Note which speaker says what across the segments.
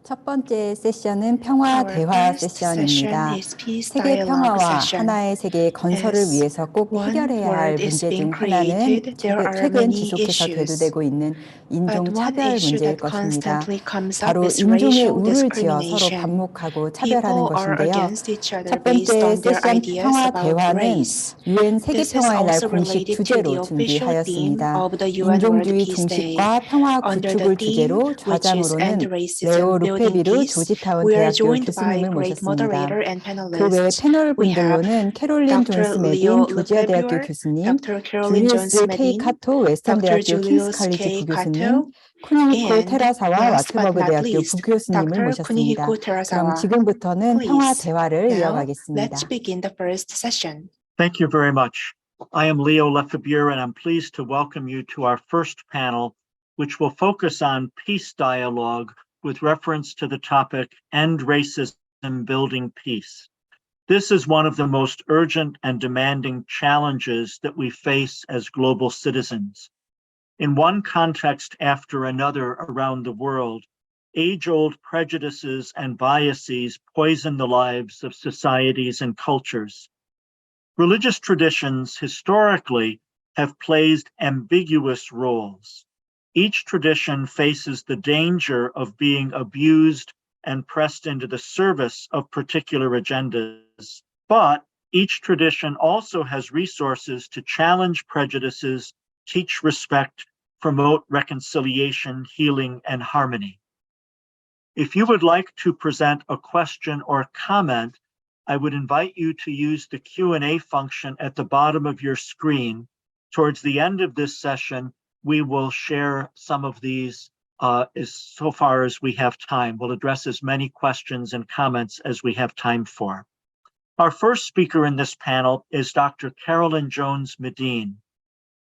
Speaker 1: 첫 번째 세션은 평화 대화 세션입니다. 세계 평화와 하나의 세계 건설을 위해서 꼭 해결해야 할 문제 중 하나는 최근 지속해서 대두되고 있는 인종 차별 문제일 것입니다. 바로 인종의 우를 지어 서로 반목하고 차별하는 것인데요. 첫 번째 세션 평화 대화는 UN 세계 평화의 날 공식 주제로 준비하였습니다. 인종주의 중식과 평화 구축을 주제로 좌장으로는 레오 루페비르 조지타운 대학교 교수님을 모셨습니다. 그 외 패널 분들로는 캐롤린 존스 메딘 조지아 대학교 교수님, 줄리우스 K 카토 웨스턴 대학교 킹스 칼리지 부교수님, 쿠니코 테라사와 와트버그 대학교 부교수님을 모셨습니다. 그럼 지금부터는 평화 대화를 이어가겠습니다.
Speaker 2: Thank you very much. I am Leo Lefebvre, and I'm pleased to welcome you to our first panel, which will focus on peace dialogue with reference to the topic End Racism, Building Peace. This is one of the most urgent and demanding challenges that we face as global citizens. In one context after another around the world, age-old prejudices and biases poison the lives of societies and cultures. Religious traditions historically have played ambiguous roles. Each tradition faces the danger of being abused and pressed into the service of particular agendas. But each tradition also has resources to challenge prejudices, teach respect, promote reconciliation, healing, and harmony. If you would like to present a question or comment, I would invite you to use the Q&A function at the bottom of your screen. Towards the end of this session, we will share some of these so far as we have time. We'll address as many questions and comments as we have time for. Our first speaker in this panel is Dr. Carolyn Jones Medine.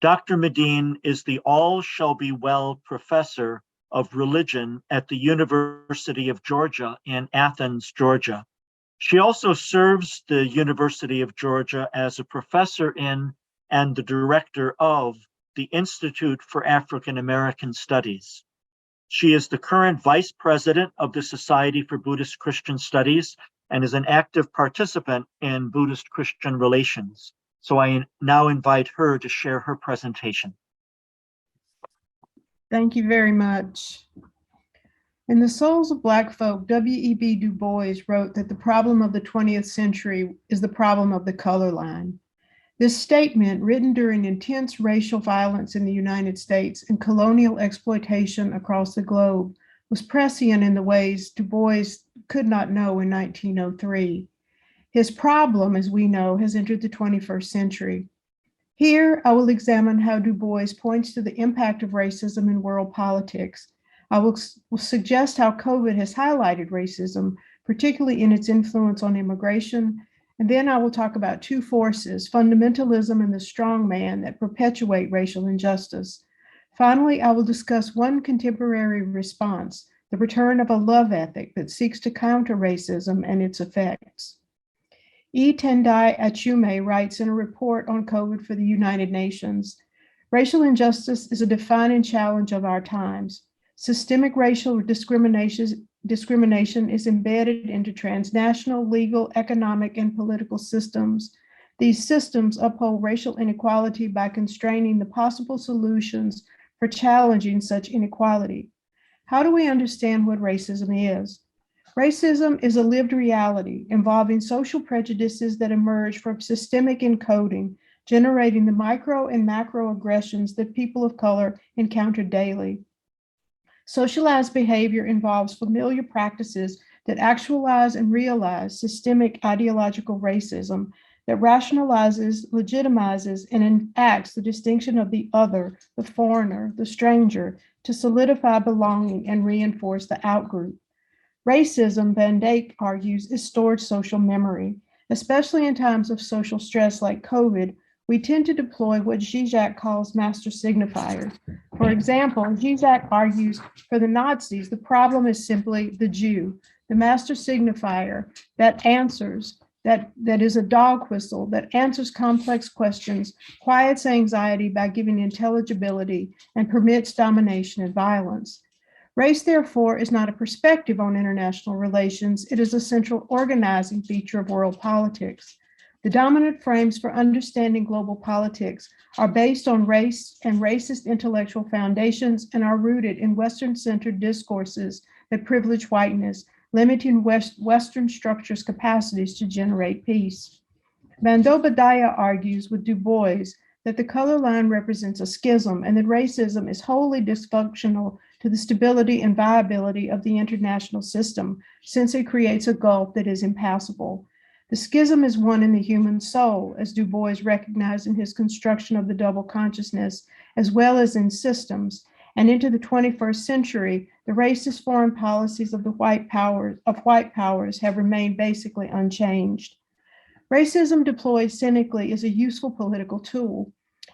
Speaker 2: Dr. Medine is the All Shall Be Well Professor of Religion at the University of Georgia in Athens, Georgia. She also serves the University of Georgia as a professor in and the director of the Institute for African American Studies. She is the current vice president of the Society for Buddhist Christian Studies and is an active participant in Buddhist Christian relations. So I now invite her to share her presentation.
Speaker 3: Thank you very much. In The Souls of Black Folk, W.E.B. Du Bois wrote that the problem of the 20th century is the problem of the color line. This statement, written during intense racial violence in the United States and colonial exploitation across the globe, was prescient in the ways Du Bois could not know in 1903. His problem, as we know, has entered the 21st century. Here, I will examine how Du Bois points to the impact of racism in world politics. I will suggest how COVID has highlighted racism, particularly in its influence on immigration. And then I will talk about two forces, fundamentalism and the strong man, that perpetuate racial injustice. Finally, I will discuss one contemporary response, the return of a love ethic that seeks to counter racism and its effects. E. Tendai Achume writes in a report on COVID for the United Nations, racial injustice is a defining challenge of our times. Systemic racial discrimination is embedded into transnational, legal, economic, and political systems. These systems uphold racial inequality by constraining the possible solutions for challenging such inequality. How do we understand what racism is? Racism is a lived reality involving social prejudices that emerge from systemic encoding, generating the micro and macro aggressions that people of color encounter daily. Socialized behavior involves familiar practices that actualize and realize systemic ideological racism that rationalizes, legitimizes, and enacts the distinction of the other, the foreigner, the stranger, to solidify belonging and reinforce the outgroup. Racism, Van Dyke argues, is stored social memory. Especially in times of social stress like COVID, we tend to deploy what Iccgc calls master signifiers. For example, Iccgc argues for the Nazis, the problem is simply the Jew, the master signifier that answers, that is a dog whistle, that answers complex questions, quiets anxiety by giving intelligibility, and permits domination and violence. Race, therefore, is not a perspective on international relations. It is a central organizing feature of world politics. The dominant frames for understanding global politics are based on race and racist intellectual foundations and are rooted in Western-centered discourses that privilege whiteness, limiting Western structures' capacities to generate peace. Bandobadaya argues with Du Bois that the color line represents a schism and that racism is wholly dysfunctional to the stability and viability of the international system, since it creates a gulf that is impassable. The schism is one in the human soul, as Du Bois recognized in his construction of the double consciousness, as well as in systems. And into the 21st century, the racist foreign policies of white powers have remained basically unchanged. Racism deployed cynically is a useful political tool.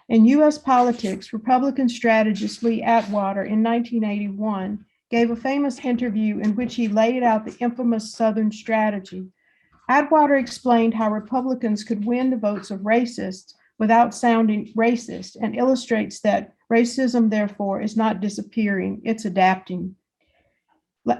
Speaker 3: In US politics, Republican strategist Lee Atwater in 1981 gave a famous interview in which he laid out the infamous Southern strategy. Atwater explained how Republicans could win the votes of racists without sounding racist, and illustrates that racism, therefore, is not disappearing, it's adapting.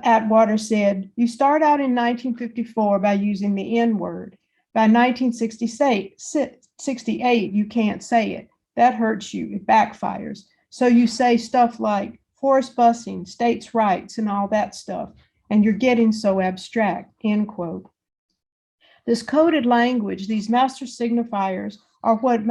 Speaker 3: Atwater said, "You start out in 1954 by using the N-word. By 1968, you can't say it. That hurts you, it backfires. So you say stuff like forced busing, states' rights, and all that stuff, and you're getting so abstract," end quote. This coded language, these master signifiers, are what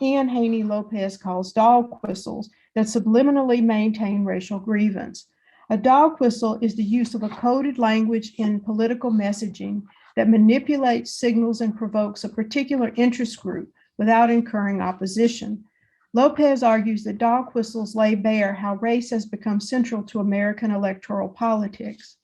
Speaker 3: Ian Haney Lopez calls dog whistles that subliminally maintain racial grievance. A dog whistle is the use of a coded language in political messaging that manipulates, signals, and provokes a particular interest group without incurring opposition. Lopez argues that dog whistles lay bare how race has become central to American electoral politics.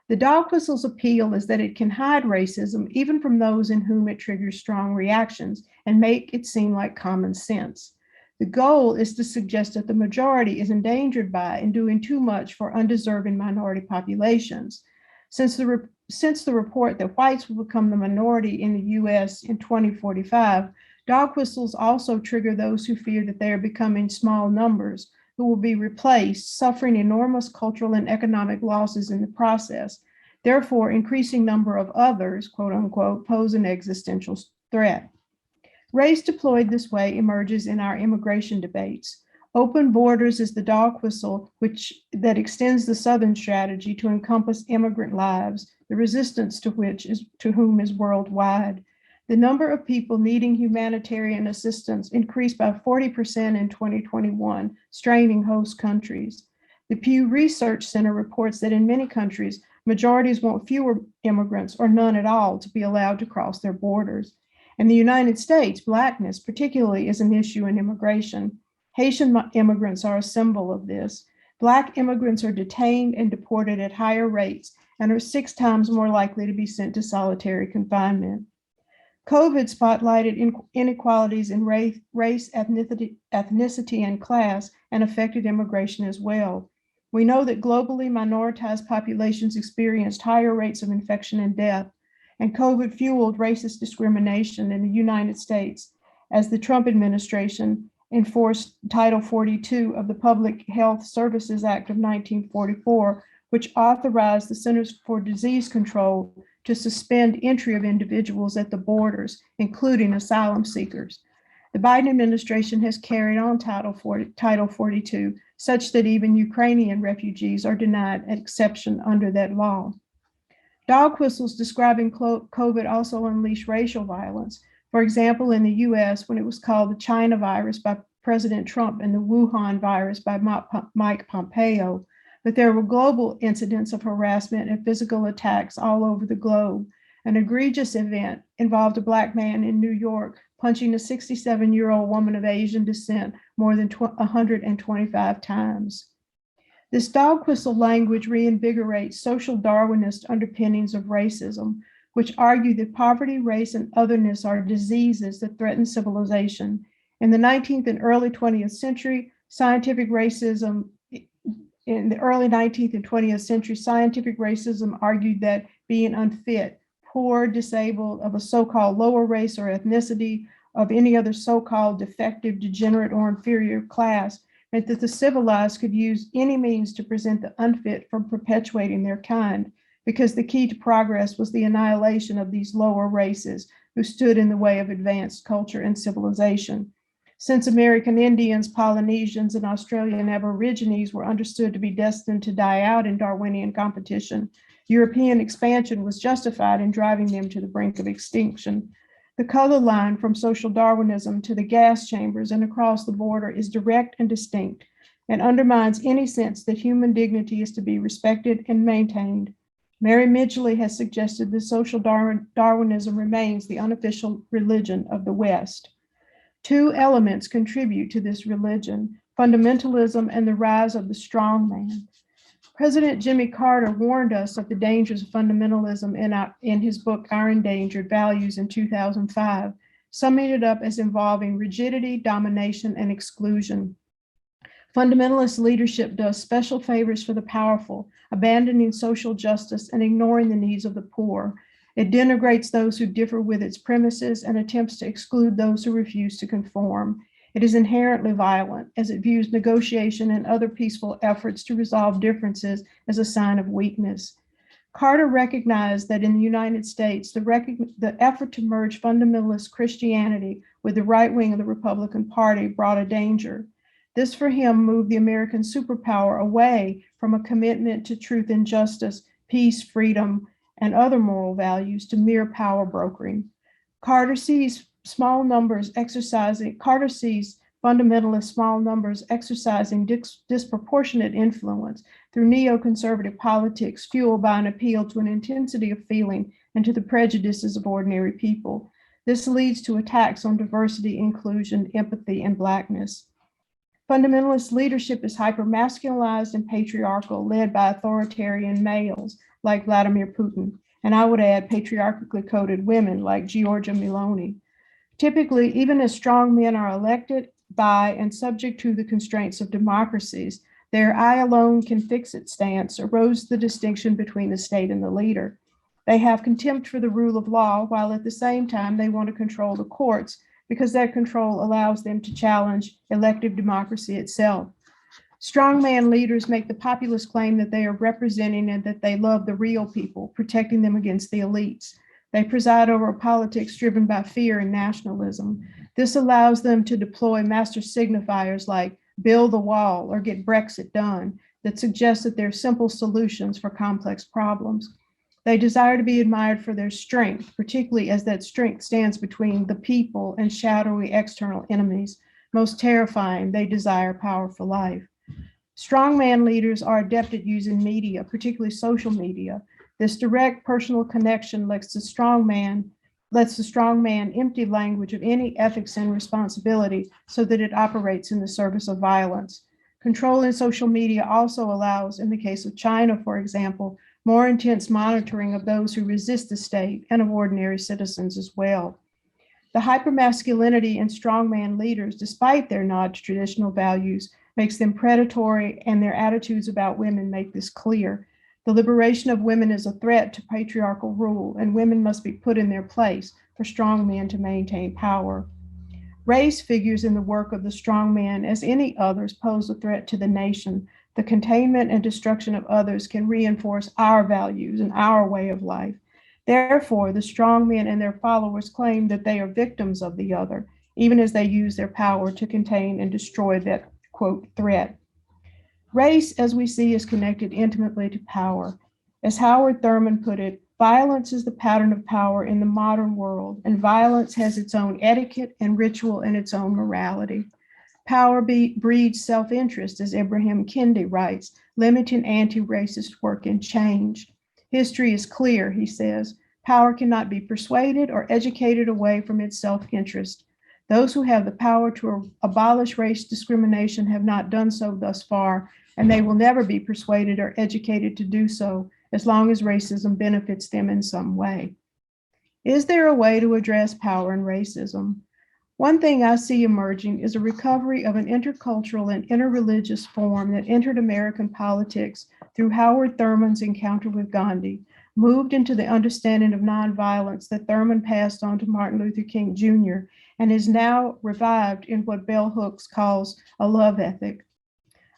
Speaker 3: The dog whistle's appeal is that it can hide racism even from those in whom it triggers strong reactions and make it seem like common sense. The goal is to suggest that the majority is endangered by and doing too much for undeserving minority populations. Since the report that whites will become the minority in the US in 2045, dog whistles also trigger those who fear that they are becoming small numbers who will be replaced, suffering enormous cultural and economic losses in the process. Therefore, increasing number of others, quote unquote, pose an existential threat. Race deployed this way emerges in our immigration debates. Open borders is the dog whistle that extends the Southern strategy to encompass immigrant lives, the resistance to whom is worldwide. The number of people needing humanitarian assistance increased by 40% in 2021, straining host countries. The Pew Research Center reports that in many countries, majorities want fewer immigrants or none at all to be allowed to cross their borders. In the United States, Blackness particularly is an issue in immigration. Haitian immigrants are a symbol of this. Black immigrants are detained and deported at higher rates and are 6 times more likely to be sent to solitary confinement. COVID spotlighted inequalities in race, ethnicity, and class, and affected immigration as well. We know that globally minoritized populations experienced higher rates of infection and death, and COVID fueled racist discrimination in the United States as the Trump administration enforced Title 42 of the Public Health Services Act of 1944, which authorized the Centers for Disease Control to suspend entry of individuals at the borders, including asylum seekers. The Biden administration has carried on Title 42, such that even Ukrainian refugees are denied an exception under that law. Dog whistles describing COVID also unleashed racial violence. For example, in the US, when it was called the China virus by President Trump and the Wuhan virus by Mike Pompeo, but there were global incidents of harassment and physical attacks all over the globe. An egregious event involved a Black man in New York punching a 67-year-old woman of Asian descent more than 125 times. This dog whistle language reinvigorates social Darwinist underpinnings of racism, which argue that poverty, race, and otherness are diseases that threaten civilization. In the 19th and early 20th century, in the early 19th and 20th century, scientific racism argued that being unfit, poor, disabled, of a so-called lower race or ethnicity, of any other so-called defective, degenerate, or inferior class and that the civilized could use any means to prevent the unfit from perpetuating their kind, because the key to progress was the annihilation of these lower races who stood in the way of advanced culture and civilization. Since American Indians, Polynesians, and Australian Aborigines were understood to be destined to die out in Darwinian competition, European expansion was justified in driving them to the brink of extinction. The color line from social Darwinism to the gas chambers and across the border is direct and distinct, and undermines any sense that human dignity is to be respected and maintained. Mary Midgley has suggested that social Darwinism remains the unofficial religion of the West. Two elements contribute to this religion: fundamentalism and the rise of the strong man. President Jimmy Carter warned us of the dangers of fundamentalism in his book, Our Endangered Values, in 2005, summing it up as involving rigidity, domination, and exclusion. Fundamentalist leadership does special favors for the powerful, abandoning social justice and ignoring the needs of the poor. It denigrates those who differ with its premises and attempts to exclude those who refuse to conform. It is inherently violent, as it views negotiation and other peaceful efforts to resolve differences as a sign of weakness. Carter recognized that in the United States, the effort to merge fundamentalist Christianity with the right wing of the Republican Party brought a danger. This, for him, moved the American superpower away from a commitment to truth and justice, peace, freedom, and other moral values to mere power brokering. Carter sees fundamentalist small numbers exercising disproportionate influence through neoconservative politics fueled by an appeal to an intensity of feeling and to the prejudices of ordinary people. This leads to attacks on diversity, inclusion, empathy, and Blackness. Fundamentalist leadership is hypermasculinized and patriarchal, led by authoritarian males like Vladimir Putin, and I would add patriarchally coded women like Giorgia Meloni. Typically, even as strong men are elected by and subject to the constraints of democracies, their I alone can fix it stance erodes the distinction between the state and the leader. They have contempt for the rule of law, while at the same time they want to control the courts because that control allows them to challenge elective democracy itself. Strongman leaders make the populist claim that they are representing and that they love the real people, protecting them against the elites. They preside over a politics driven by fear and nationalism. This allows them to deploy master signifiers like build the wall or get Brexit done that suggest that they're simple solutions for complex problems. They desire to be admired for their strength, particularly as that strength stands between the people and shadowy external enemies. Most terrifying, they desire power for life. Strongman leaders are adept at using media, particularly social media. This direct personal connection lets the strongman empty language of any ethics and responsibility so that it operates in the service of violence. Control in social media also allows, in the case of China, for example, more intense monitoring of those who resist the state and of ordinary citizens as well. The hypermasculinity in strongman leaders, despite their nod to traditional values, makes them predatory, and their attitudes about women make this clear. The liberation of women is a threat to patriarchal rule, and women must be put in their place for strong men to maintain power. Race figures in the work of the strong man as any others pose a threat to the nation. The containment and destruction of others can reinforce our values and our way of life. Therefore, the strong men and their followers claim that they are victims of the other, even as they use their power to contain and destroy that, quote, threat. Race, as we see, is connected intimately to power. As Howard Thurman put it, violence is the pattern of power in the modern world, and violence has its own etiquette and ritual and its own morality. Power breeds self-interest, as Ibrahim Kendi writes, limiting anti-racist work and change. History is clear, he says. Power cannot be persuaded or educated away from its self-interest. Those who have the power to abolish race discrimination have not done so thus far, and they will never be persuaded or educated to do so as long as racism benefits them in some way. Is there a way to address power and racism? One thing I see emerging is a recovery of an intercultural and interreligious form that entered American politics through Howard Thurman's encounter with Gandhi, moved into the understanding of nonviolence that Thurman passed on to Martin Luther King Jr., and is now revived in what Bell Hooks calls a love ethic.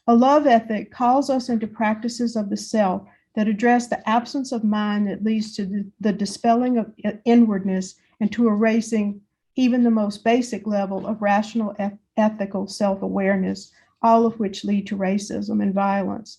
Speaker 3: A love ethic calls us into practices of the self that address the absence of mind that leads to the dispelling of inwardness and to erasing even the most basic level of rational ethical self-awareness, all of which lead to racism and violence.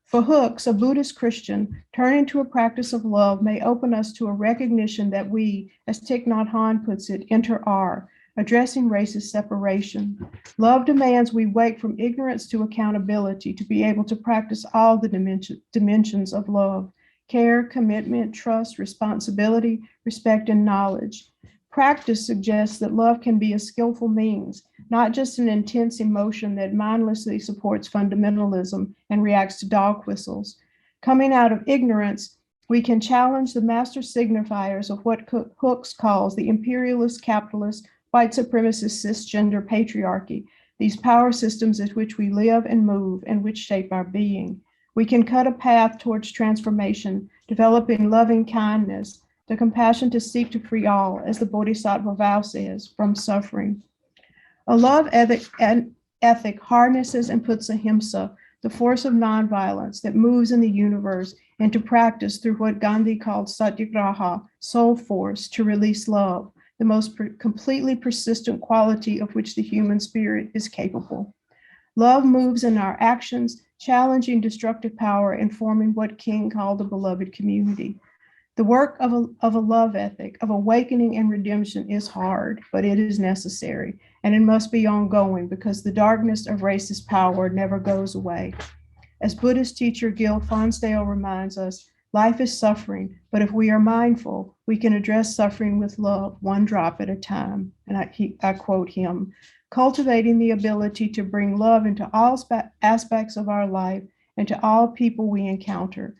Speaker 3: For Hooks, a Buddhist Christian, turning to a practice of love may open us to a recognition that we, as Thich Nhat Hanh puts it, enter R, addressing racist separation. Love demands we wake from ignorance to accountability to be able to practice all the dimensions of love: care, commitment, trust, responsibility, respect, and knowledge. Practice suggests that love can be a skillful means, not just an intense emotion that mindlessly supports fundamentalism and reacts to dog whistles. Coming out of ignorance, we can challenge the master signifiers of what Hooks calls the imperialist, capitalist, white supremacist, cisgender patriarchy, these power systems at which we live and move and which shape our being. We can cut a path towards transformation, developing loving kindness, the compassion to seek to free all, as the Bodhisattva vow says, from suffering. A love ethic harnesses and puts ahimsa, the force of nonviolence that moves in the universe, into practice through what Gandhi called satyagraha, soul force, to release love, the most completely persistent quality of which the human spirit is capable. Love moves in our actions, challenging destructive power and forming what King called the beloved community. The work of a love ethic, of awakening and redemption is hard, but it is necessary, and it must be ongoing because the darkness of racist power never goes away. As Buddhist teacher Gil Fonsdale reminds us, life is suffering, but if we are mindful, we can address suffering with love, one drop at a time. And I quote him, cultivating the ability to bring love into all aspects of our life and to all people we encounter.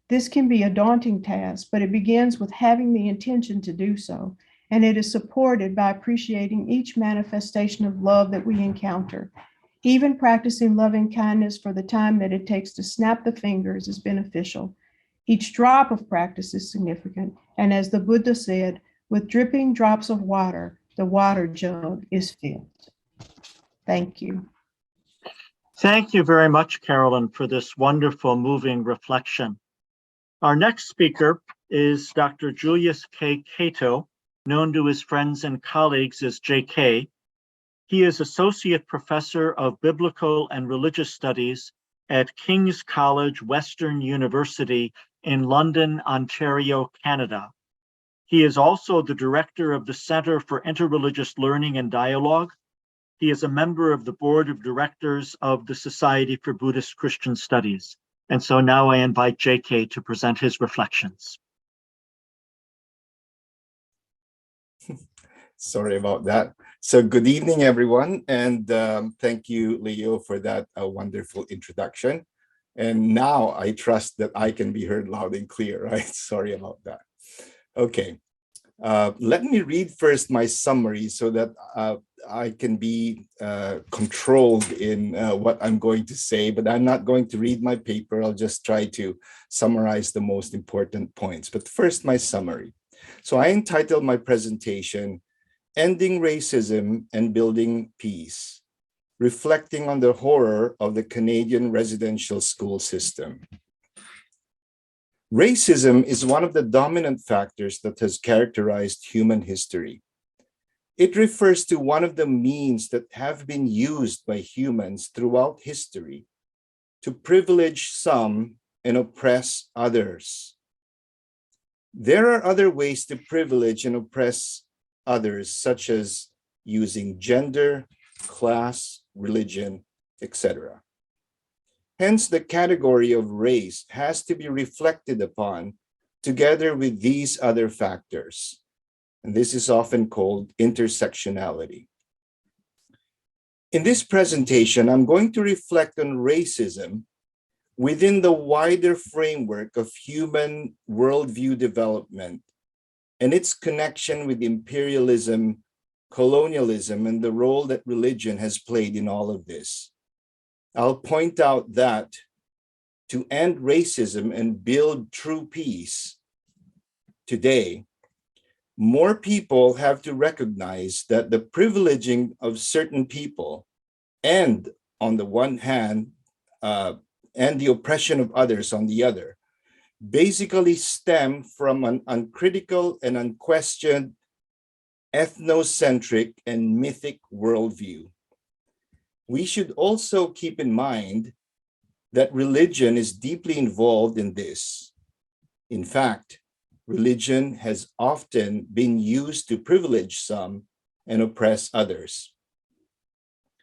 Speaker 3: This can be a daunting task, but it begins with having the intention to do so, and it is supported by appreciating each manifestation of love that we encounter. Even practicing loving kindness for the time that it takes to snap the fingers is beneficial. Each drop of practice is significant, and as the Buddha said, with dripping drops of water, the water jug is filled. Thank you.
Speaker 2: Thank you very much, Carolyn, for this wonderful, moving reflection. Our next speaker is Dr. Julius K. Cato, known to his friends and colleagues as JK. He is Associate Professor of Biblical and Religious Studies at King's College Western University in London, Ontario, Canada. He is also the Director of the Center for Interreligious Learning and Dialogue. He is a member of the Board of Directors of the Society for Buddhist Christian Studies. And so now I invite JK to present his reflections.
Speaker 4: Sorry about that. So good evening, everyone. And thank you, Leo, for that wonderful introduction. And now I trust that I can be heard loud and clear, right? Sorry about that. Okay. Let me read first my summary so that I can be controlled in what I'm going to say, but I'm not going to read my paper. I'll just try to summarize the most important points. But first, my summary. So I entitled my presentation, Ending Racism and Building Peace, reflecting on the horror of the Canadian residential school system. Racism is one of the dominant factors that has characterized human history. It refers to one of the means that have been used by humans throughout history to privilege some and oppress others. There are other ways to privilege and oppress others, such as using gender, class, religion, etc. Hence, the category of race has to be reflected upon together with these other factors. And this is often called intersectionality. In this presentation, I'm going to reflect on racism within the wider framework of human worldview development and its connection with imperialism, colonialism, and the role that religion has played in all of this. I'll point out that to end racism and build true peace today, more people have to recognize that the privileging of certain people and, on the one hand, and the oppression of others on the other, basically stem from an uncritical and unquestioned ethnocentric and mythic worldview. We should also keep in mind that religion is deeply involved in this. In fact, religion has often been used to privilege some and oppress others.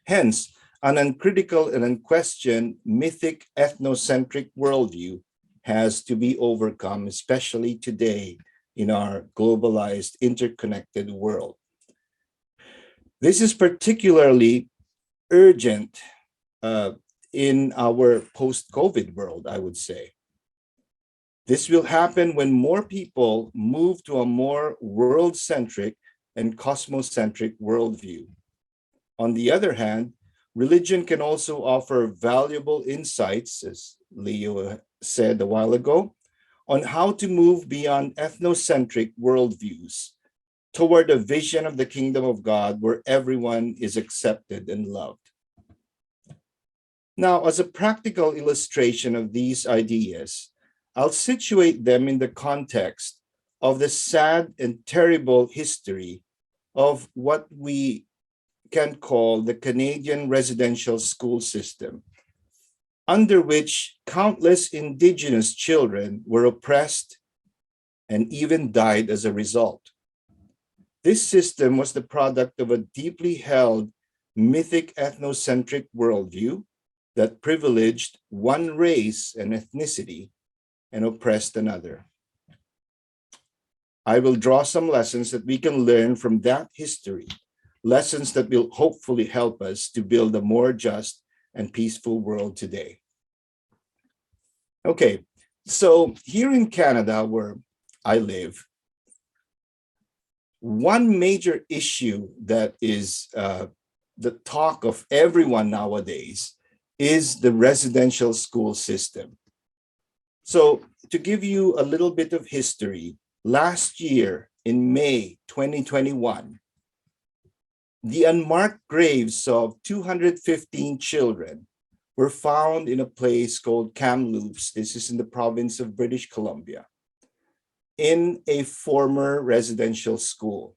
Speaker 4: Hence, an uncritical and unquestioned mythic ethnocentric worldview has to be overcome, especially today in our globalized, interconnected world. This is particularly urgent in our post-COVID world, I would say. This will happen when more people move to a more world-centric and cosmocentric worldview. On the other hand, religion can also offer valuable insights, as Leo said a while ago, on how to move beyond ethnocentric worldviews toward a vision of the kingdom of God where everyone is accepted and loved. Now, as a practical illustration of these ideas, I'll situate them in the context of the sad and terrible history of what we can call the Canadian residential school system, under which countless Indigenous children were oppressed and even died as a result. This system was the product of a deeply held mythic ethnocentric worldview that privileged one race and ethnicity and oppressed another. I will draw some lessons that we can learn from that history, lessons that will hopefully help us to build a more just and peaceful world today. Okay, so here in Canada, where I live, one major issue that is the talk of everyone nowadays is the residential school system. So to give you a little bit of history, last year in May 2021, the unmarked graves of 215 children were found in a place called Kamloops. This is in the province of British Columbia, in a former residential school.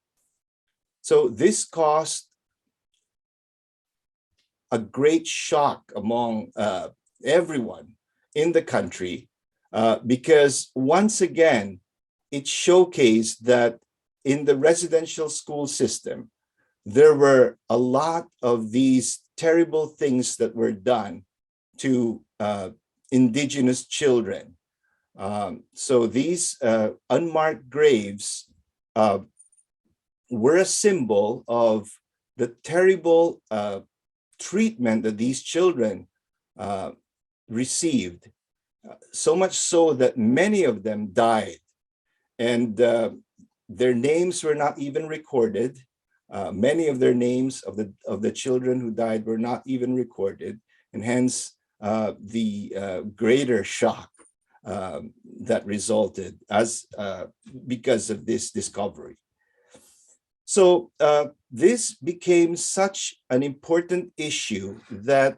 Speaker 4: So this caused a great shock among everyone in the country because once again, it showcased that in the residential school system, there were a lot of these terrible things that were done to Indigenous children. So these unmarked graves were a symbol of the terrible treatment that these children received, so much so that many of them died, and their names were not even recorded. Many of their names of the children who died were not even recorded, and hence the greater shock that resulted because of this discovery. So this became such an important issue that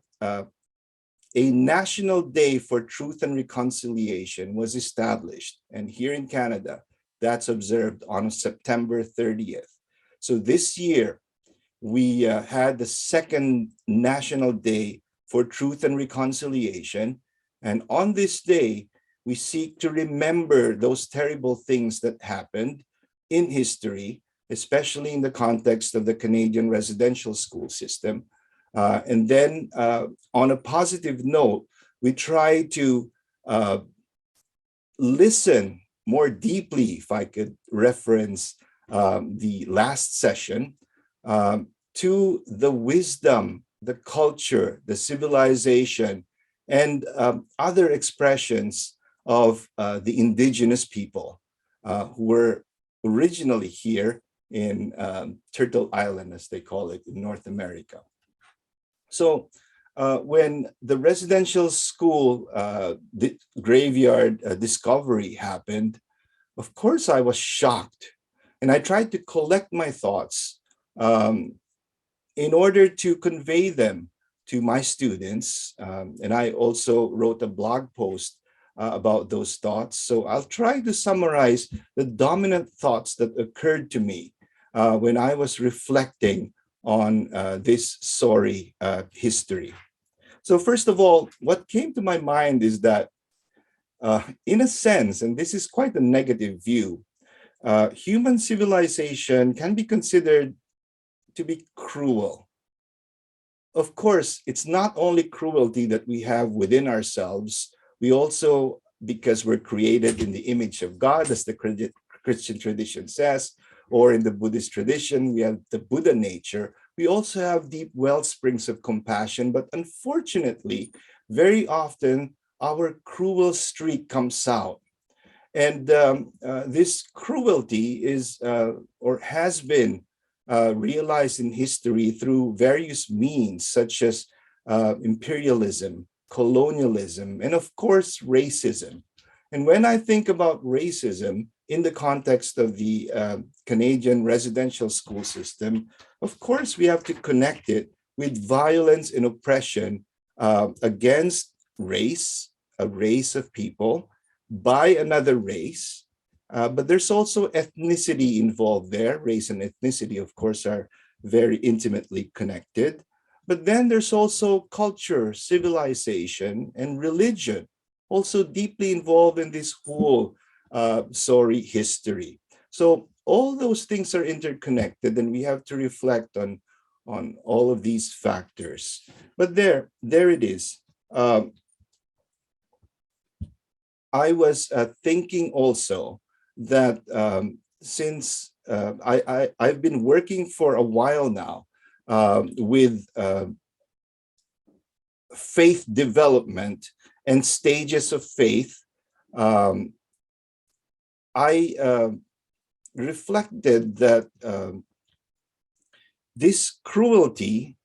Speaker 4: a National Day for Truth and Reconciliation was established. And here in Canada, that's observed on September 30th. So this year, we had the second National Day for Truth and Reconciliation. And on this day, we seek to remember those terrible things that happened in history, especially in the context of the Canadian residential school system. And then on a positive note, we try to listen more deeply, if I could reference the last session, to the wisdom, the culture, the civilization, and other expressions of the Indigenous people who were originally here in Turtle Island, as they call it, in North America. So when the residential school graveyard discovery happened, of course I was shocked. And I tried to collect my thoughts in order to convey them to my students, and I also wrote a blog post about those thoughts. So I'll try to summarize the dominant thoughts that occurred to me when I was reflecting on this sorry history. So first of all, what came to my mind is that in a sense, and this is quite a negative view, human civilization can be considered to be cruel. Of course, it's not only cruelty that we have within ourselves, we also, because we're created in the image of God, as the Christian tradition says, or in the Buddhist tradition, we have the Buddha nature. We also have deep well springs of compassion, but unfortunately, very often our cruel streak comes out. And this cruelty is or has been realized in history through various means, such as imperialism, colonialism, and of course, racism. And when I think about racism in the context of the Canadian residential school system, of course, we have to connect it with violence and oppression against race, a race of people, by another race. But there's also ethnicity involved there. Race and ethnicity, of course, are very intimately connected. But then there's also culture, civilization, and religion, also deeply involved in this whole sorry history. So all those things are interconnected, and we have to reflect on all of these factors. But there it is. I was thinking also that since I've been working for a while now with faith development and stages of faith, I reflected that this cruelty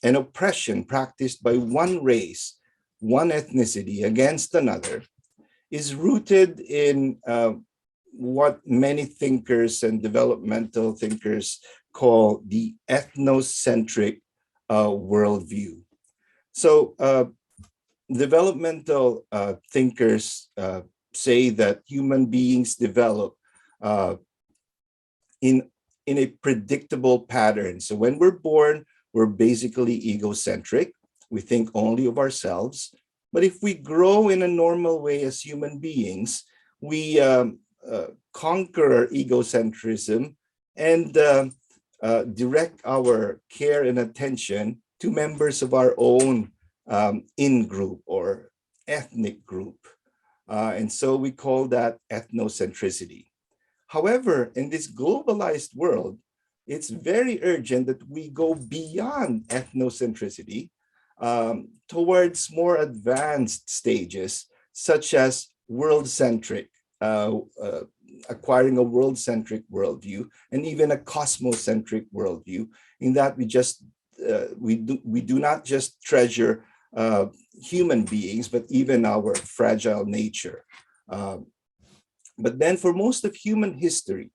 Speaker 4: and oppression practiced by one race, one ethnicity against another, is rooted in what many thinkers and developmental thinkers call the ethnocentric worldview. So developmental thinkers say that human beings develop in a predictable pattern. So when we're born, we're basically egocentric. We think only of ourselves. But if we grow in a normal way as human beings, we conquer our egocentrism and direct our care and attention to members of our own in-group or ethnic group. And so we call that ethnocentricity. However, in this globalized world, it's very urgent that we go beyond ethnocentricity towards more advanced stages, such as world-centric, acquiring a world-centric worldview, and even a cosmocentric worldview, in that we do not just treasure human beings, but even our fragile nature. But then for most of human history,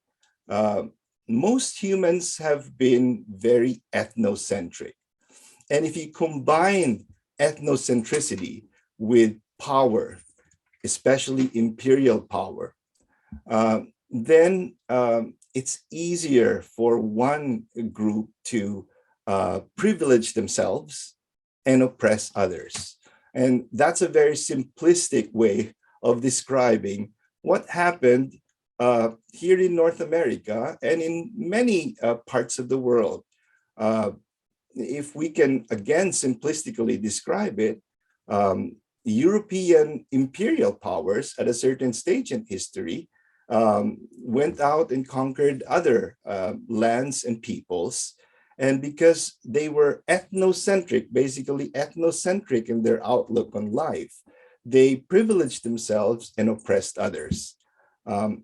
Speaker 4: most humans have been very ethnocentric. And if you combine ethnocentricity with power, especially imperial power, then it's easier for one group to privilege themselves and oppress others. And that's a very simplistic way of describing what happened here in North America and in many parts of the world. If we can, again, simplistically describe it, European imperial powers at a certain stage in history went out and conquered other lands and peoples. And because they were ethnocentric, basically ethnocentric in their outlook on life, they privileged themselves and oppressed others.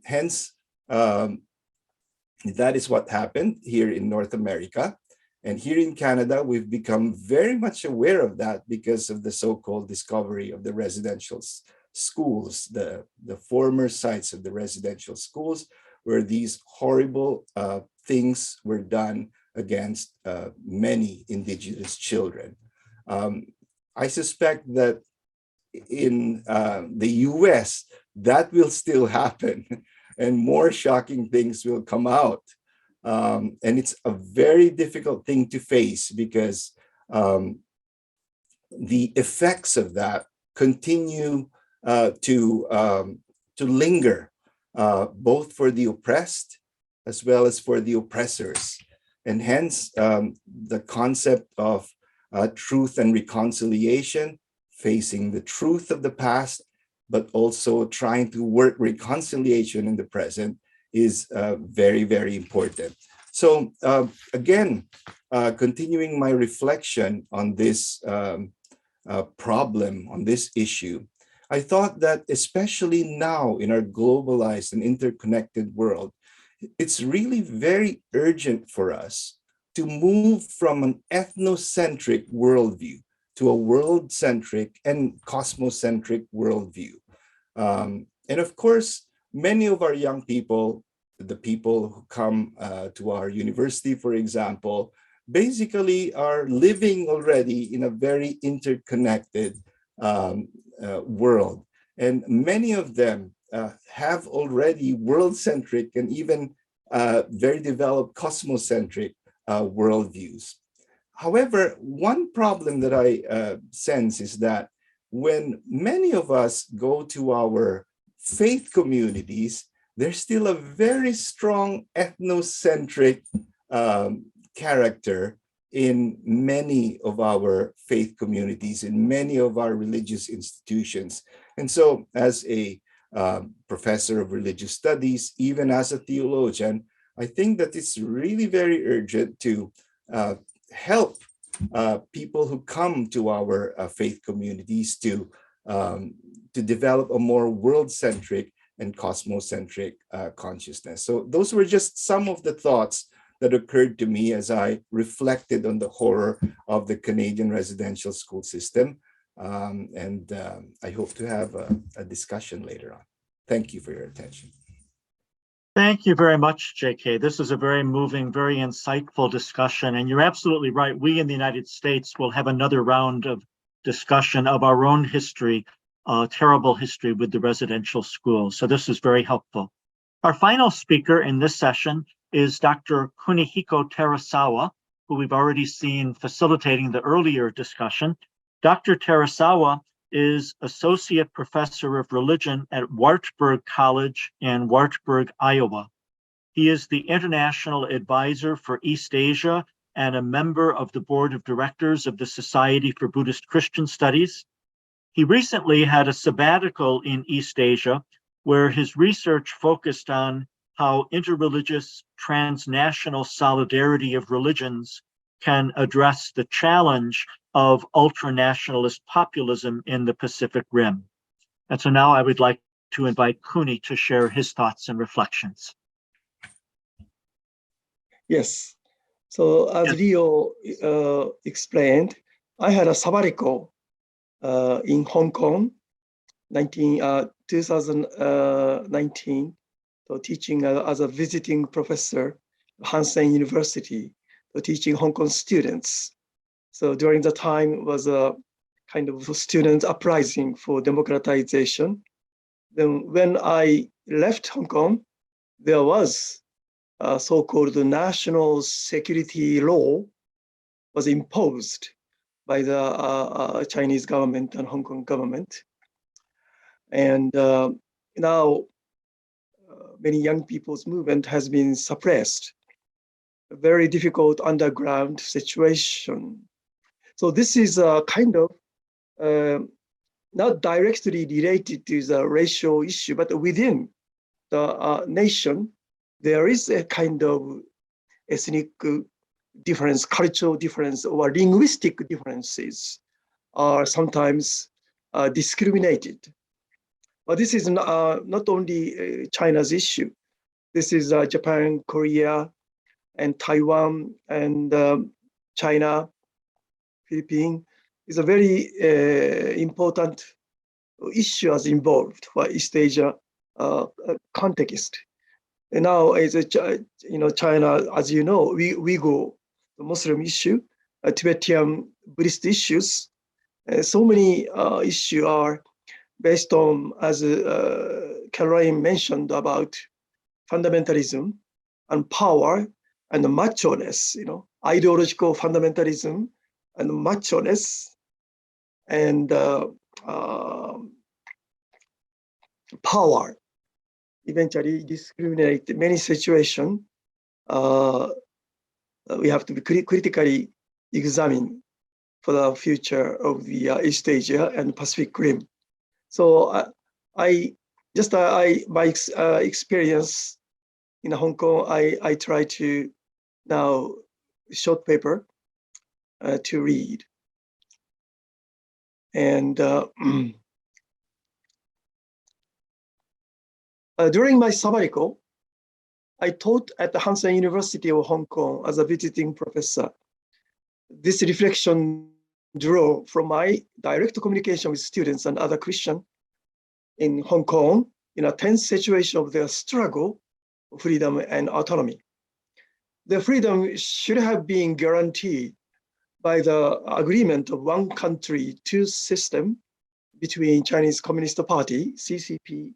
Speaker 4: Hence, that is what happened here in North America. And here in Canada, we've become very much aware of that because of the so-called discovery of the residential schools, the former sites of the residential schools, where these horrible things were done against many indigenous children. I suspect that in the US, that will still happen and more shocking things will come out. And it's a very difficult thing to face because the effects of that continue to linger, both for the oppressed as well as for the oppressors. And hence, the concept of truth and reconciliation, facing the truth of the past, but also trying to work reconciliation in the present is very, very important. So again, continuing my reflection on this problem, on this issue, I thought that especially now in our globalized and interconnected world, it's really very urgent for us to move from an ethnocentric worldview to a world-centric and cosmocentric worldview. And of course, many of our young people, the people who come to our university, for example, basically are living already in a very interconnected world. And many of them have already world-centric and even very developed cosmocentric worldviews. However, one problem that I sense is that when many of us go to our faith communities, there's still a very strong ethnocentric character in many of our faith communities, in many of our religious institutions. And so as a professor of religious studies, even as a theologian, I think that it's really very urgent to help people who come to our faith communities to develop a more world-centric and cosmocentric consciousness. So those were just some of the thoughts that occurred to me as I reflected on the horror of the Canadian residential school system. And I hope to have a discussion later on. Thank you for your attention.
Speaker 2: Thank you very much, JK. This is a very moving, very insightful discussion. And you're absolutely right. We in the United States will have another round of discussion of our own history, terrible history with the residential schools. So this is very helpful. Our final speaker in this session is Dr. Kunihiko Terasawa, who we've already seen facilitating the earlier discussion. Dr. Terasawa is Associate Professor of Religion at Wartburg College in Wartburg, Iowa. He is the International Advisor for East Asia and a member of the Board of Directors of the Society for Buddhist Christian Studies. He recently had a sabbatical in East Asia, where his research focused on how interreligious transnational solidarity of religions can address the challenge of ultranationalist populism in the Pacific Rim. And so now I would like to invite Kuni to share his thoughts and reflections.
Speaker 5: Yes. So as Leo explained, I had a sabbatical in Hong Kong, 2019, so teaching as a visiting professor at Hansen University, so teaching Hong Kong students. So during the time was a kind of student uprising for democratization. Then when I left Hong Kong, there was a so-called national security law was imposed by the Chinese government and Hong Kong government. And now many young people's movement has been suppressed. A very difficult underground situation. So this is a kind of not directly related to the racial issue, but within the nation, there is a kind of ethnic difference, cultural difference, or linguistic differences are sometimes discriminated. But this is not only China's issue. This is Japan, Korea, and Taiwan, and China, Philippines. Is a very important issue as involved for East Asia context. And now, as China, as you know, Uyghur the Muslim issue, Tibetan Buddhist issues. So many issues are based on, as Caroline mentioned, about fundamentalism and power and macho-ness, ideological fundamentalism and macho-ness and power eventually discriminate many situations. We have to be critically examine for the future of the East Asia and Pacific Rim. So my experience in Hong Kong, I try to now short paper to read. And during my sabbatical, I taught at the Hansen University of Hong Kong as a visiting professor. This reflection drew from my direct communication with students and other Christians in Hong Kong in a tense situation of their struggle for freedom and autonomy. Their freedom should have been guaranteed by the agreement of one country, two system between Chinese Communist Party, CCP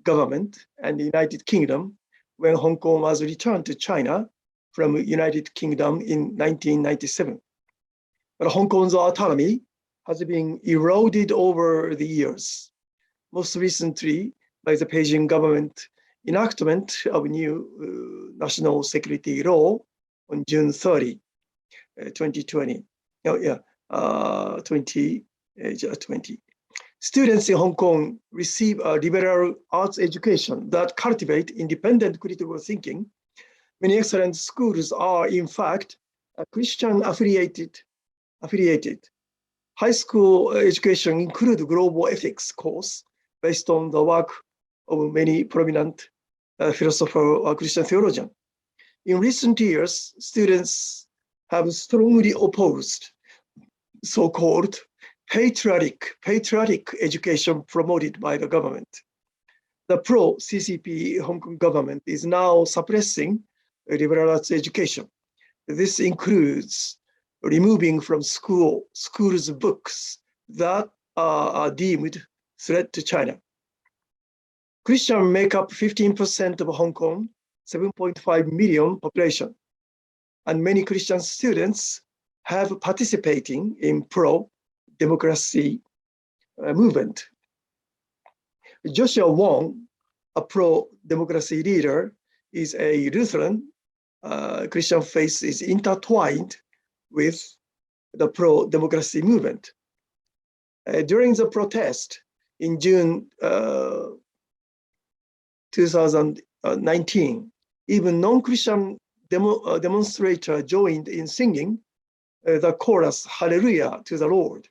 Speaker 5: government, and the United Kingdom when Hong Kong was returned to China from United Kingdom in 1997. But Hong Kong's autonomy has been eroded over the years, most recently by the Beijing government enactment of new national security law on June 30, 2020. 2020. Students in Hong Kong receive a liberal arts education that cultivate independent critical thinking. Many excellent schools are, in fact, Christian affiliated. High school education includes global ethics course based on the work of many prominent philosophers or Christian theologians. In recent years, students have strongly opposed so-called patriotic education promoted by the government. The pro-CCP Hong Kong government is now suppressing liberal arts education. This includes removing from schools books that are deemed threat to China. Christians make up 15% of Hong Kong, 7.5 million population, and many Christian students have participating in pro-democracy movement. Joshua Wong, a pro-democracy leader, is a Lutheran. Christian faith is intertwined with the pro-democracy movement. During the protest in June 2019, even non-Christian demonstrator joined in singing the chorus, Hallelujah to the Lord.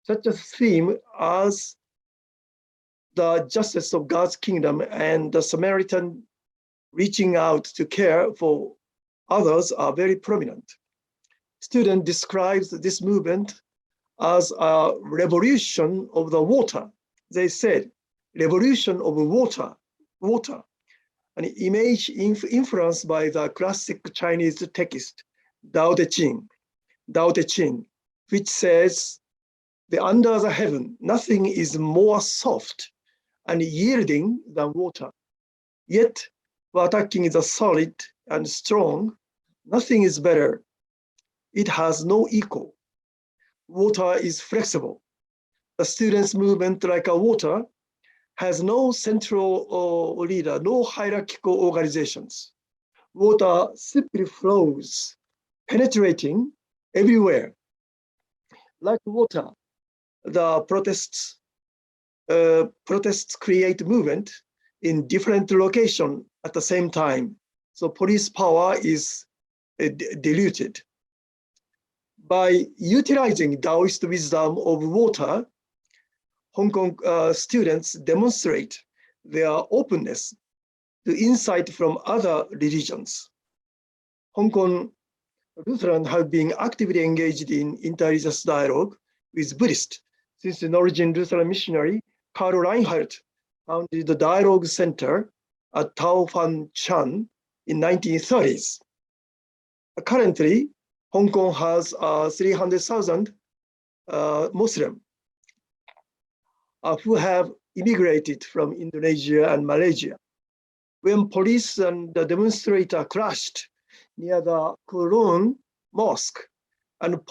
Speaker 5: Such a theme as the justice of God's kingdom and the Samaritan reaching out to care for others are very prominent. Student describes this movement as a revolution of the water. They said, revolution of water, an image influenced by the classic Chinese text, Tao Te Ching, which says, under the heaven, nothing is more soft and yielding than water. Yet, for attacking the solid and strong, nothing is better. It has no equal. Water is flexible. The students' movement, like a water, has no central leader, no hierarchical organizations. Water simply flows, penetrating everywhere. Like water, the protests create movement in different locations at the same time. So police power is diluted. By utilizing Taoist wisdom of water, Hong Kong students demonstrate their openness to insight from other religions. Hong Kong Lutherans have been actively engaged in interreligious dialogue with Buddhists since the Norwegian Lutheran missionary Karl Reinhardt founded the Dialogue Center at Tao Fan Chan in 1930s. Currently, Hong Kong has 300,000 Muslims who have immigrated from Indonesia and Malaysia. When police and the demonstrator crashed near the Kowloon Mosque, and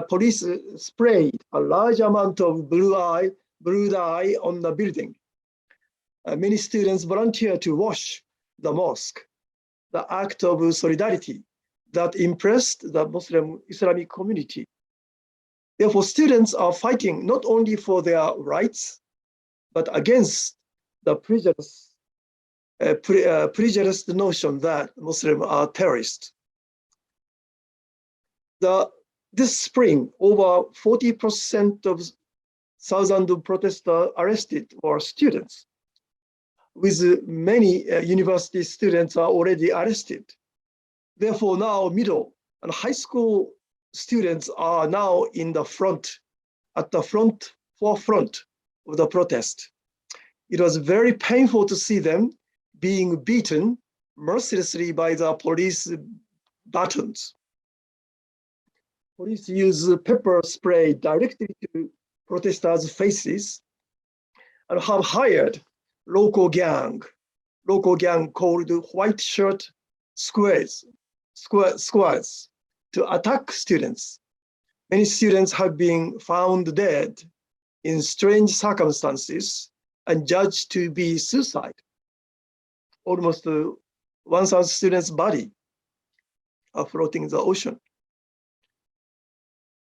Speaker 5: police sprayed a large amount of blue dye on the building. Many students volunteered to wash the mosque, the act of solidarity that impressed the Muslim Islamic community. Therefore, students are fighting not only for their rights, but against the prejudiced notion that Muslims are terrorists. This spring, over 40% of thousands of protesters arrested were students, with many university students are already arrested. Therefore, now middle and high school students are now in the front, at the forefront of the protest. It was very painful to see them being beaten mercilessly by the police batons. Police use pepper spray directly to protesters' faces and have hired local gang called White Shirt Squads to attack students. Many students have been found dead in strange circumstances and judged to be suicide. Almost 1,000 students' bodies are floating in the ocean.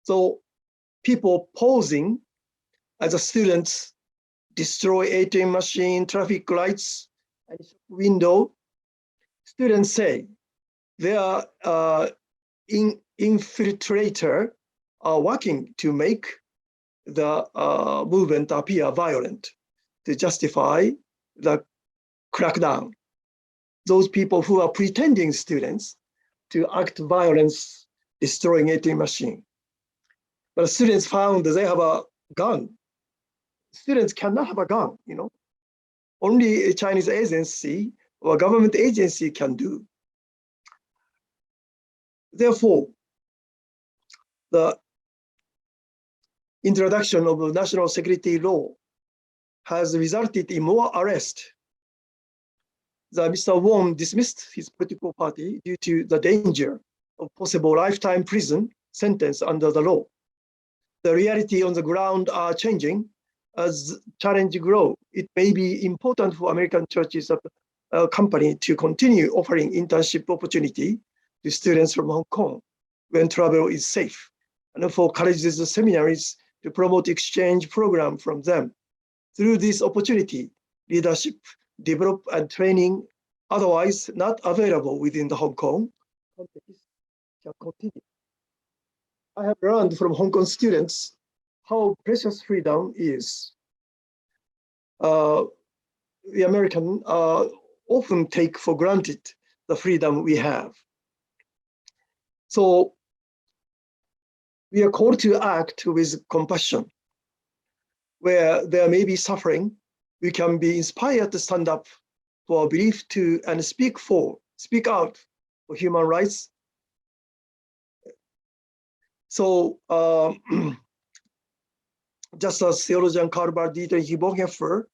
Speaker 5: So people posing as a students destroy ATM machine, traffic lights, and window. Students say they are infiltrator are working to make the movement appear violent to justify the crackdown. Those people who are pretending students to act violence, destroying ATM machine. But students found that they have a gun. Students cannot have a gun, you know. Only a Chinese agency or government agency can do. Therefore, the introduction of the national security law has resulted in more arrests. Mr. Wong dismissed his political party due to the danger of possible lifetime prison sentence under the law. The reality on the ground are changing as challenges grow. It may be important for American churches company to continue offering internship opportunity to students from Hong Kong when travel is safe, and for colleges and seminaries to promote exchange program from them. Through this opportunity, leadership, develop and training otherwise not available within the Hong Kong can continue. I have learned from Hong Kong students how precious freedom is. The Americans often take for granted the freedom we have. So we are called to act with compassion. Where there may be suffering, we can be inspired to stand up for belief to and speak out for human rights. So just as theologian Karl Dietrich Bonhoeffer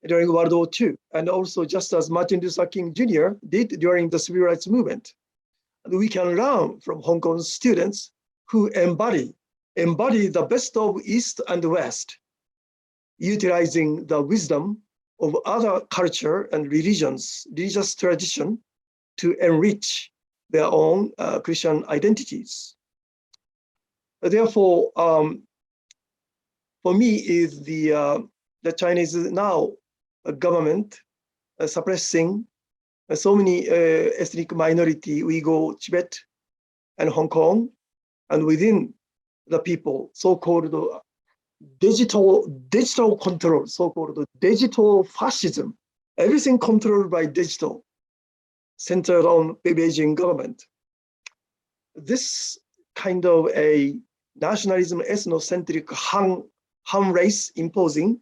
Speaker 5: during World War II, and also just as Martin Luther King Jr. did during the civil rights movement, and we can learn from Hong Kong students who embody the best of East and West, utilizing the wisdom of other culture and religious tradition to enrich their own Christian identities. Therefore, for me, is the Chinese now government suppressing so many ethnic minority, Uyghur, Tibet, and Hong Kong, and within the people, so-called digital control, so-called digital fascism, everything controlled by digital, centered on Beijing government. This kind of a nationalism, ethnocentric Han race imposing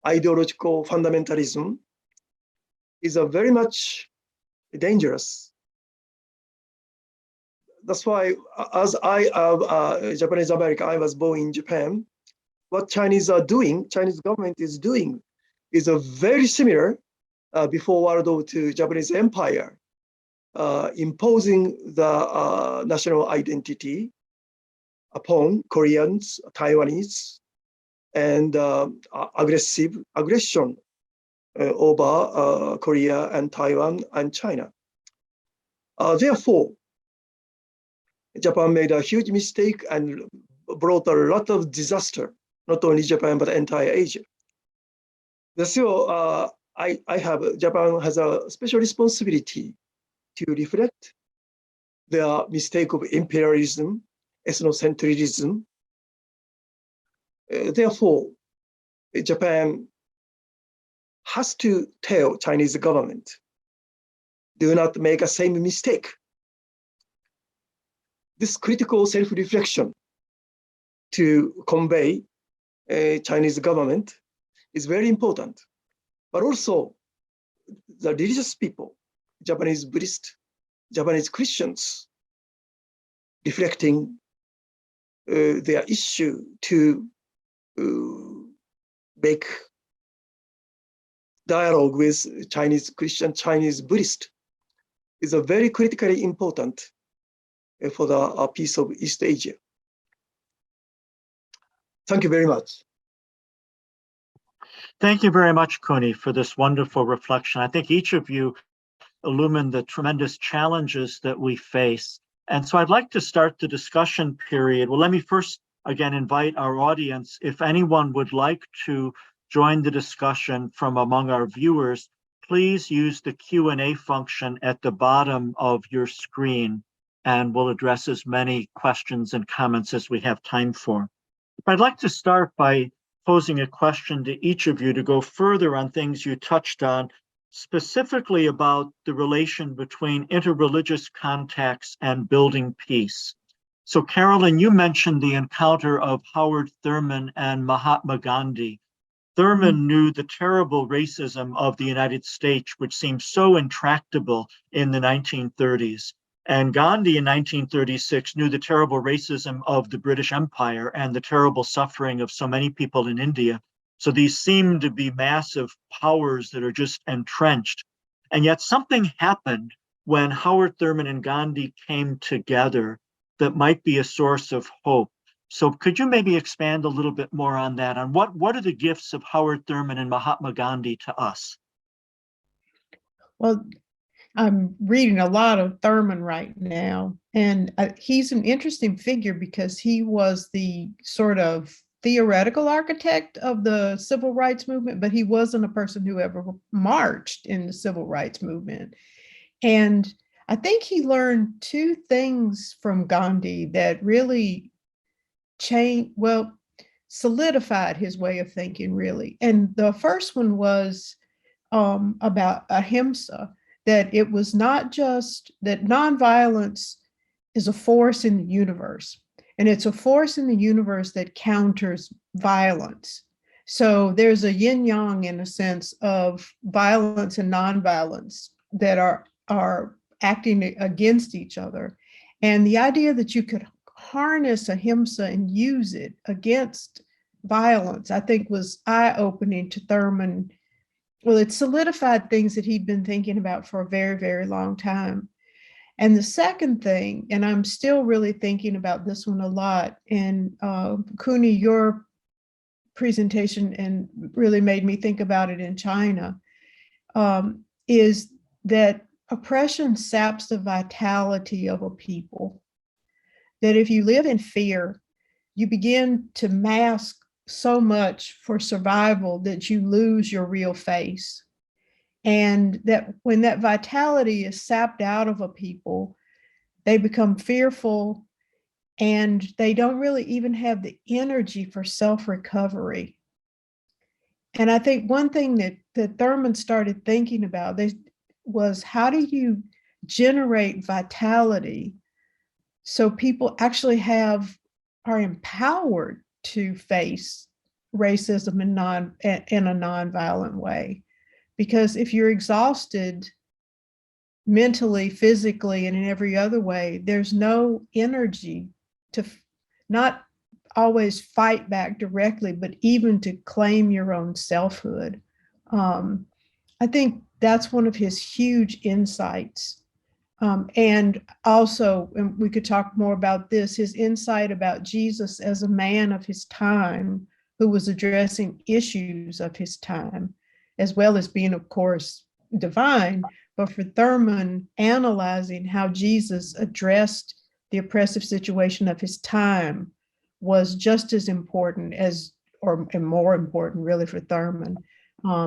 Speaker 5: ideological fundamentalism is a very much dangerous. that's why, as I am Japanese American, I was born in Japan. What Chinese are doing, Chinese government is doing, is a very similar before World War II Japanese Empire, imposing the national identity upon Koreans, Taiwanese, and aggression over Korea and Taiwan and China. Therefore, Japan made a huge mistake and brought a lot of disaster, not only Japan, but entire Asia. So Japan has a special responsibility to reflect their mistake of imperialism, ethnocentrism. Therefore, Japan has to tell Chinese government, do not make a same mistake. This critical self-reflection to convey Chinese government is very important. But also the religious people, Japanese Buddhists, Japanese Christians, reflecting their issue to make dialogue with Chinese Christian, Chinese Buddhist is a very critically important for the peace of East Asia. Thank you very much.
Speaker 2: Thank you very much, Kuni, for this wonderful reflection. I think each of you illumined the tremendous challenges that we face. And so I'd like to start the discussion period. Well, let me first, again, invite our audience. If anyone would like to join the discussion from among our viewers, please use the Q&A function at the bottom of your screen, and we'll address as many questions and comments as we have time for. I'd like to start by posing a question to each of you to go further on things you touched on, specifically about the relation between interreligious contacts and building peace. So Carolyn, you mentioned the encounter of Howard Thurman and Mahatma Gandhi. Thurman knew the terrible racism of the United States, which seemed so intractable in the 1930s. And Gandhi in 1936 knew the terrible racism of the British Empire and the terrible suffering of so many people in India. So these seem to be massive powers that are just entrenched. And yet something happened when Howard Thurman and Gandhi came together that might be a source of hope. So could you maybe expand a little bit more on that, on what are the gifts of Howard Thurman and Mahatma Gandhi to us?
Speaker 3: Well, I'm reading a lot of Thurman right now, and he's an interesting figure because he was the sort of theoretical architect of the civil rights movement, but he wasn't a person who ever marched in the civil rights movement. And I think he learned two things from Gandhi that really solidified his way of thinking, really. And the first one was about ahimsa, that it was not just that nonviolence is a force in the universe, and it's a force in the universe that counters violence. So there's a yin yang in a sense of violence and nonviolence that are acting against each other. And the idea that you could harness ahimsa and use it against violence, I think, was eye-opening to Thurman. Well, it solidified things that he'd been thinking about for a very, very long time. And the second thing, and I'm still really thinking about this one a lot, and Kuni, your presentation and really made me think about it in China, is that oppression saps the vitality of a people. That if you live in fear, you begin to mask so much for survival that you lose your real face. And that when that vitality is sapped out of a people, they become fearful and they don't really even have the energy for self-recovery. And I think one thing that Thurman started thinking about was, how do you generate vitality so people actually are empowered to face racism in a nonviolent way? Because if you're exhausted, mentally, physically, and in every other way, there's no energy to not always fight back directly, but even to claim your own selfhood. I think that's one of his huge insights. And also, and we could talk more about this, his insight about Jesus as a man of his time who was addressing issues of his time, as well as being, of course, divine. But for Thurman, analyzing how Jesus addressed the oppressive situation of his time was just as important as, and more important really for Thurman,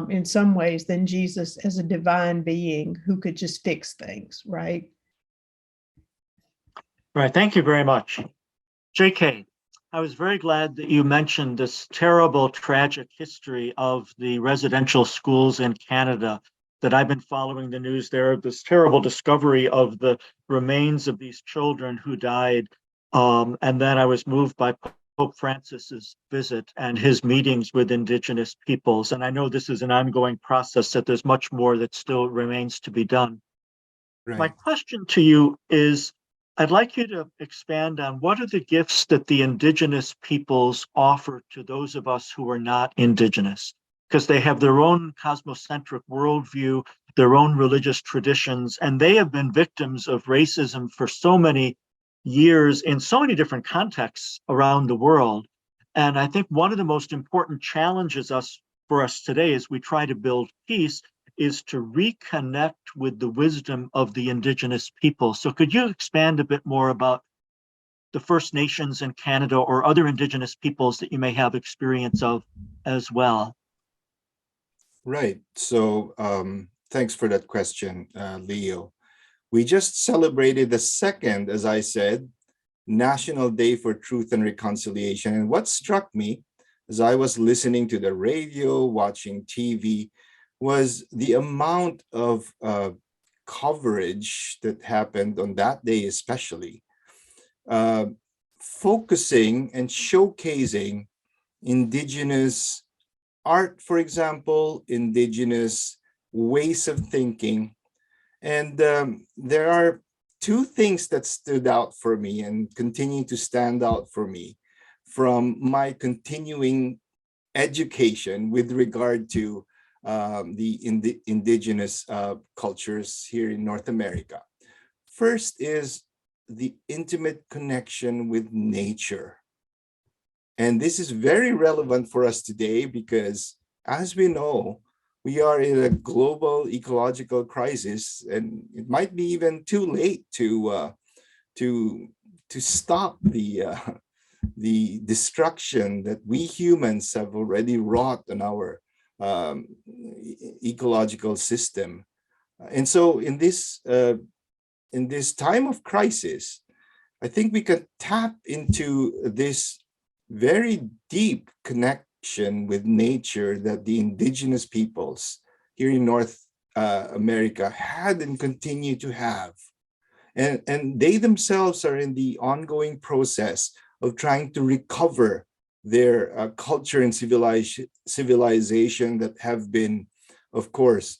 Speaker 3: in some ways than Jesus as a divine being who could just fix things, right?
Speaker 2: Right. Thank you very much. JK, I was very glad that you mentioned this terrible, tragic history of the residential schools in Canada, that I've been following the news there, of this terrible discovery of the remains of these children who died. And then I was moved by Pope Francis's visit and his meetings with Indigenous peoples. And I know this is an ongoing process, that there's much more that still remains to be done.
Speaker 4: Right.
Speaker 2: My question to you is, I'd like you to expand on what are the gifts that the Indigenous peoples offer to those of us who are not Indigenous, because they have their own cosmocentric worldview, their own religious traditions, and they have been victims of racism for so many years in so many different contexts around the world. And I think one of the most important challenges for us today as we try to build peace is to reconnect with the wisdom of the Indigenous people. So could you expand a bit more about the First Nations in Canada or other Indigenous peoples that you may have experience of as well?
Speaker 4: Right. So thanks for that question, Leo. We just celebrated the second, as I said, National Day for Truth and Reconciliation. And what struck me as I was listening to the radio, watching TV, was the amount of coverage that happened on that day, especially focusing and showcasing Indigenous art, for example, Indigenous ways of thinking. And there are two things that stood out for me and continue to stand out for me from my continuing education with regard to the Indigenous cultures here in North America. First is the intimate connection with nature. And this is very relevant for us today because, as we know, we are in a global ecological crisis, and it might be even too late to stop the destruction that we humans have already wrought on our ecological system. And so in this time of crisis, I think we can tap into this very deep connection with nature that the Indigenous peoples here in North America had and continue to have. And they themselves are in the ongoing process of trying to recover their culture and civilization that have been, of course,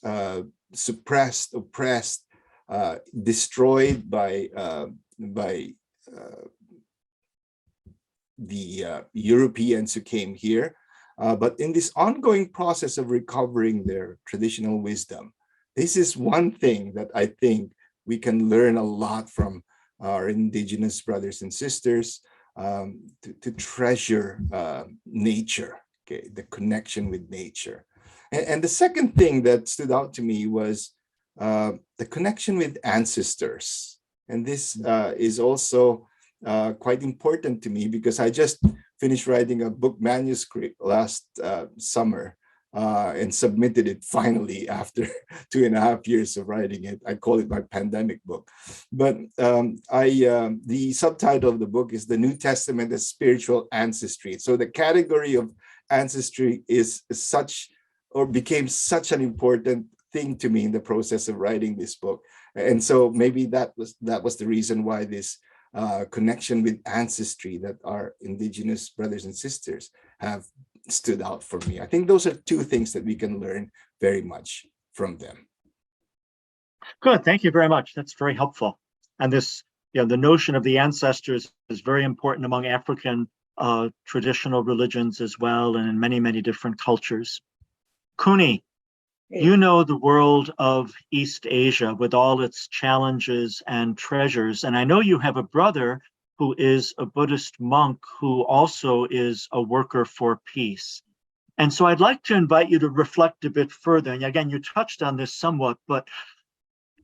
Speaker 4: suppressed, oppressed, destroyed by the Europeans who came here. But in this ongoing process of recovering their traditional wisdom, this is one thing that I think we can learn a lot from our Indigenous brothers and sisters, to treasure nature, okay, the connection with nature. And the second thing that stood out to me was the connection with ancestors. And this is also quite important to me because I just finished writing a book manuscript last summer and submitted it finally after 2.5 years of writing it. I call it my pandemic book. But the subtitle of the book is The New Testament as Spiritual Ancestry. So the category of ancestry is such, or became such an important thing to me in the process of writing this book. And so maybe that was the reason why this connection with ancestry that our Indigenous brothers and sisters have stood out for me. I think those are two things that we can learn very much from them.
Speaker 2: Good, thank you very much. That's very helpful. And this, the notion of the ancestors is very important among African traditional religions as well, and in many, many different cultures. Kuni, you know the world of East Asia with all its challenges and treasures. And I know you have a brother who is a Buddhist monk who also is a worker for peace. And so I'd like to invite you to reflect a bit further. And again, you touched on this somewhat, but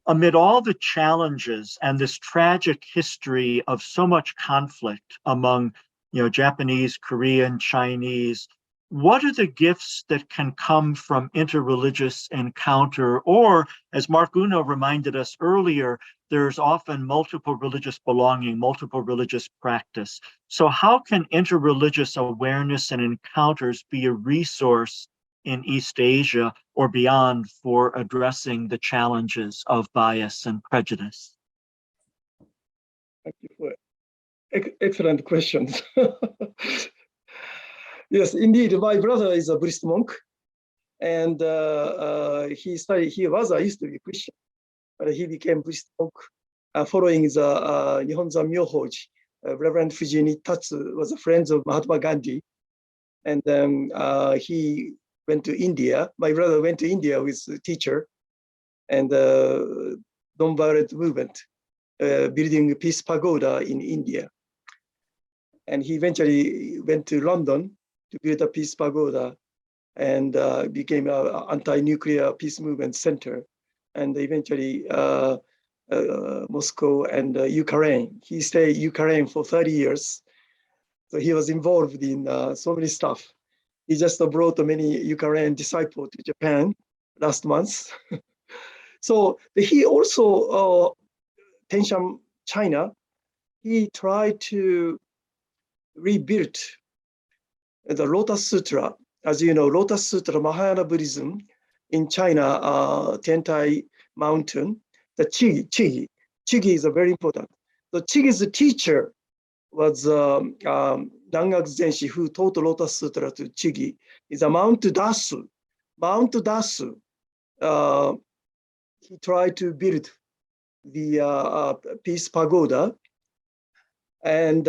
Speaker 2: amid all the challenges and this tragic history of so much conflict among, Japanese, Korean, Chinese, what are the gifts that can come from interreligious encounter? Or, as Mark Uno reminded us earlier, there's often multiple religious belonging, multiple religious practice. So how can interreligious awareness and encounters be a resource in East Asia or beyond for addressing the challenges of bias and prejudice?
Speaker 5: Thank you for excellent questions. Yes, indeed, my brother is a Buddhist monk, and he used to be Christian, but he became Buddhist monk following the Nihonzan Myohoji. Reverend Fujini Tatsu was a friend of Mahatma Gandhi, and then he went to India. My brother went to India with a teacher, and non-violent movement, building a peace pagoda in India. And he eventually went to London to build a peace pagoda and became an anti-nuclear peace movement center. And eventually Moscow and Ukraine. He stayed in Ukraine for 30 years. So he was involved in so many stuff. He just brought many Ukrainian disciples to Japan last month. So he also, Tenshan China, he tried to rebuild the Lotus Sutra. As you know, Lotus Sutra, Mahayana Buddhism in China, Tentai Mountain, the Iccgc is a very important. The Iccgc's teacher was Dangak Zenshi, who taught Lotus Sutra to Iccgc, is a Mount Dasu. Mount Dasu, he tried to build the peace pagoda, and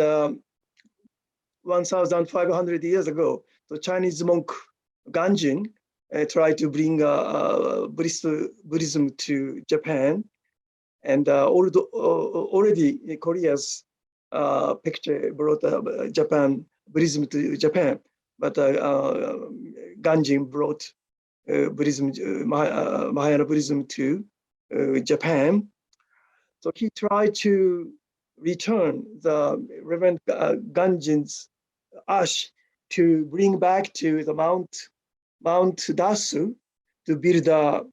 Speaker 5: 1,500 years ago, the Chinese monk Ganjin tried to bring Buddhism to Japan, and already Korea's picture brought Japan Buddhism to Japan, but Ganjin brought Buddhism, Mahayana Buddhism to Japan. So he tried to return the Reverend Ganjin's ash to bring back to the Mount Dasu to build a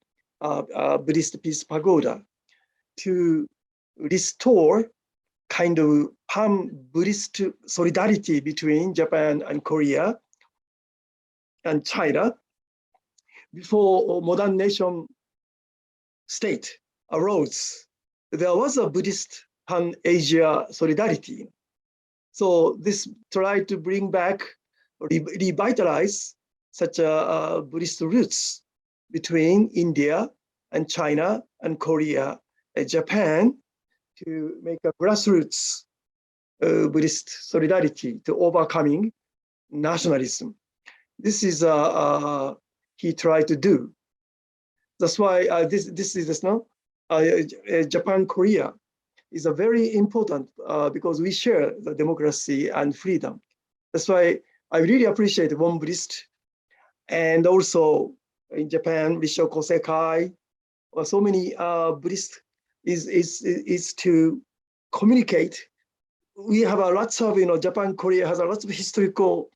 Speaker 5: Buddhist peace pagoda to restore kind of pan-Buddhist solidarity between Japan and Korea and China before modern nation state arose. There was a Buddhist pan-Asia solidarity. So this tried to bring back, revitalize such a Buddhist roots between India and China and Korea and Japan to make a grassroots Buddhist solidarity to overcoming nationalism. This is he tried to do. That's why this is now Japan Korea is a very important because we share the democracy and freedom. That's why I really appreciate one Buddhist, and also in Japan, Rissho Kosekai, or so many Buddhists is to communicate. We have a lots of, Japan, Korea has a lot of historical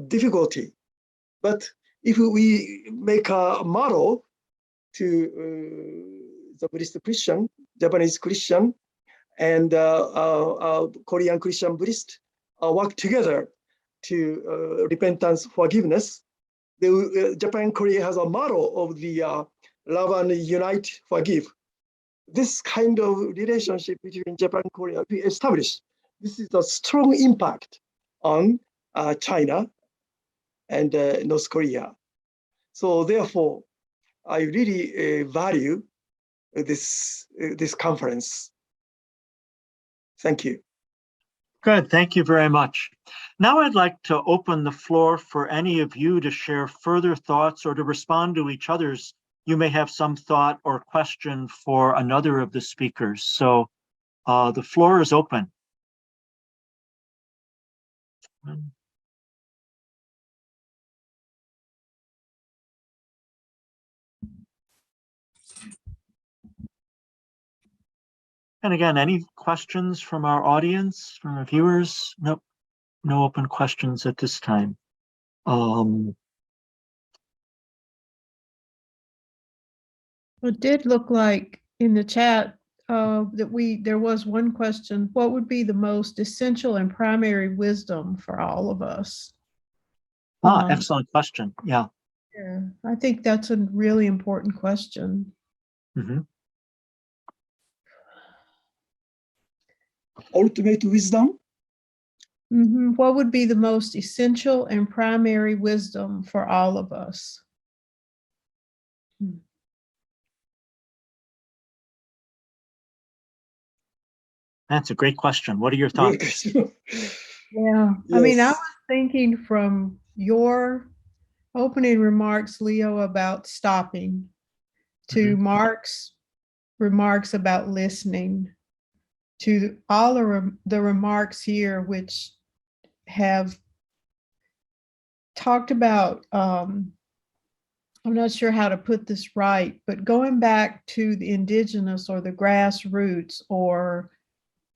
Speaker 5: difficulty, but if we make a model to the Buddhist Christian, Japanese Christian, and Korean Christian Buddhist work together to repentance, forgiveness. Japan, Korea has a model of the love and unite, forgive. This kind of relationship between Japan and Korea we established. This is a strong impact on China and North Korea. So therefore, I really value this conference. Thank you.
Speaker 2: Good, thank you very much. Now I'd like to open the floor for any of you to share further thoughts or to respond to each other's. You may have some thought or question for another of the speakers. So the floor is open. And again, any questions from our audience, from our viewers? Nope, no open questions at this time.
Speaker 3: It did look like in the chat that there was one question: what would be the most essential and primary wisdom for all of us?
Speaker 2: Excellent question. Yeah.
Speaker 3: Yeah, I think that's a really important question.
Speaker 2: Mm-hmm.
Speaker 5: Ultimate wisdom?
Speaker 3: What would be the most essential and primary wisdom for all of us?
Speaker 2: That's a great question. What are your thoughts?
Speaker 3: Yeah, I mean, I was thinking from your opening remarks, Leo, about stopping, to Mark's remarks about listening, to all the remarks here, which have talked about, I'm not sure how to put this right, but going back to the indigenous or the grassroots or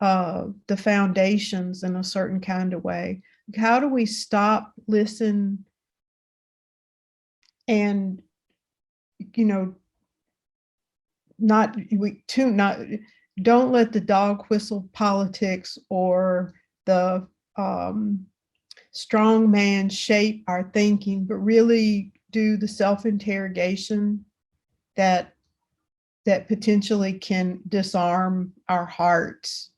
Speaker 3: the foundations in a certain kind of way. How do we stop, listen, and, you know, don't let the dog whistle politics or the strong man shape our thinking, but really do the self-interrogation that potentially can disarm our hearts.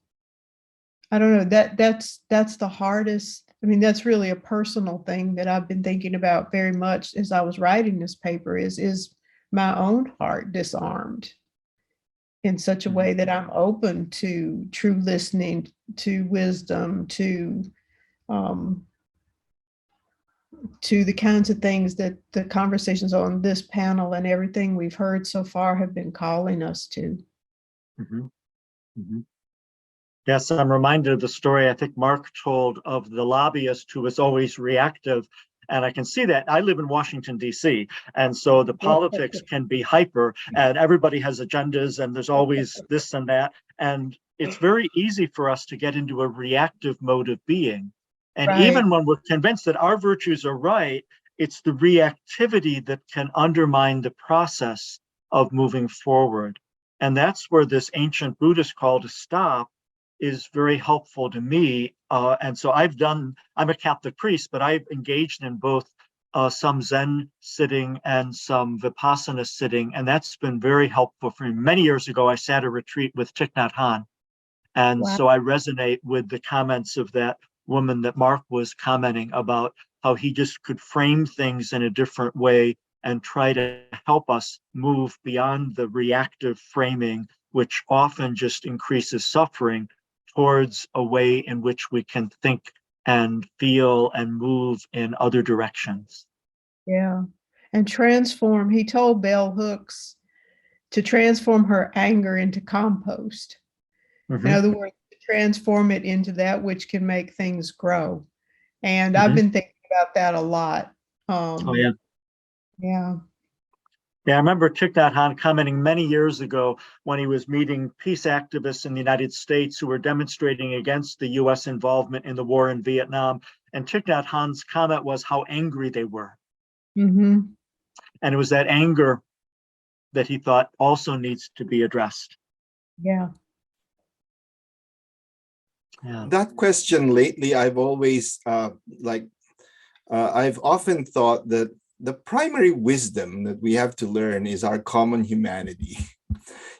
Speaker 3: I don't know, that's the hardest. I mean, that's really a personal thing that I've been thinking about very much as I was writing this paper, is my own heart disarmed in such a way that I'm open to true listening, to wisdom, to the kinds of things that the conversations on this panel and everything we've heard so far have been calling us to.
Speaker 2: Yes, I'm reminded of the story I think Mark told of the lobbyist who was always reactive. And I can see that. I live in Washington, D.C., and so the politics can be hyper, and everybody has agendas, and there's always this and that. And it's very easy for us to get into a reactive mode of being. And even when we're convinced that our virtues are right, it's the reactivity that can undermine the process of moving forward. And that's where this ancient Buddhist call to stop is very helpful to me. And so I'm a Catholic priest, but I've engaged in both some Zen sitting and some Vipassana sitting, and that's been very helpful for me. Many years ago, I sat a retreat with Thich Nhat Hanh. And so I resonate with the comments of that woman that Mark was commenting about, how he just could frame things in a different way and try to help us move beyond the reactive framing, which often just increases suffering, towards a way in which we can think and feel and move in other directions.
Speaker 3: Yeah, and transform. He told Bell Hooks to transform her anger into compost. In other words, to transform it into that which can make things grow. And I've been thinking about that a lot.
Speaker 2: Yeah, I remember Thich Nhat Hanh commenting many years ago when he was meeting peace activists in the United States who were demonstrating against the US involvement in the war in Vietnam. And Thich Nhat Hanh's comment was how angry they were. And it was that anger that he thought also needs to be addressed.
Speaker 4: That question lately, I've always I've often thought that the primary wisdom that we have to learn is our common humanity.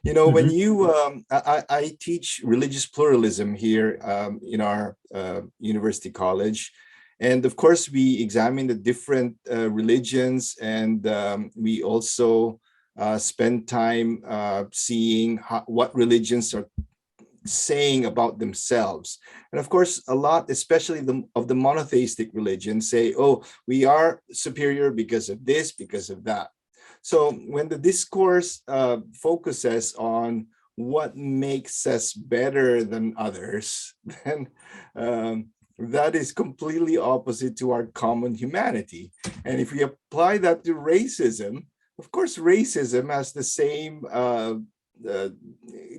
Speaker 4: You know, when you, I teach religious pluralism here in our university college. And of course, we examine the different religions, and we also spend time seeing what religions are saying about themselves. And of course, a lot, especially of the monotheistic religions, say, oh, we are superior because of this, because of that. So when the discourse focuses on what makes us better than others, then that is completely opposite to our common humanity. And if we apply that to racism, of course, racism has the same,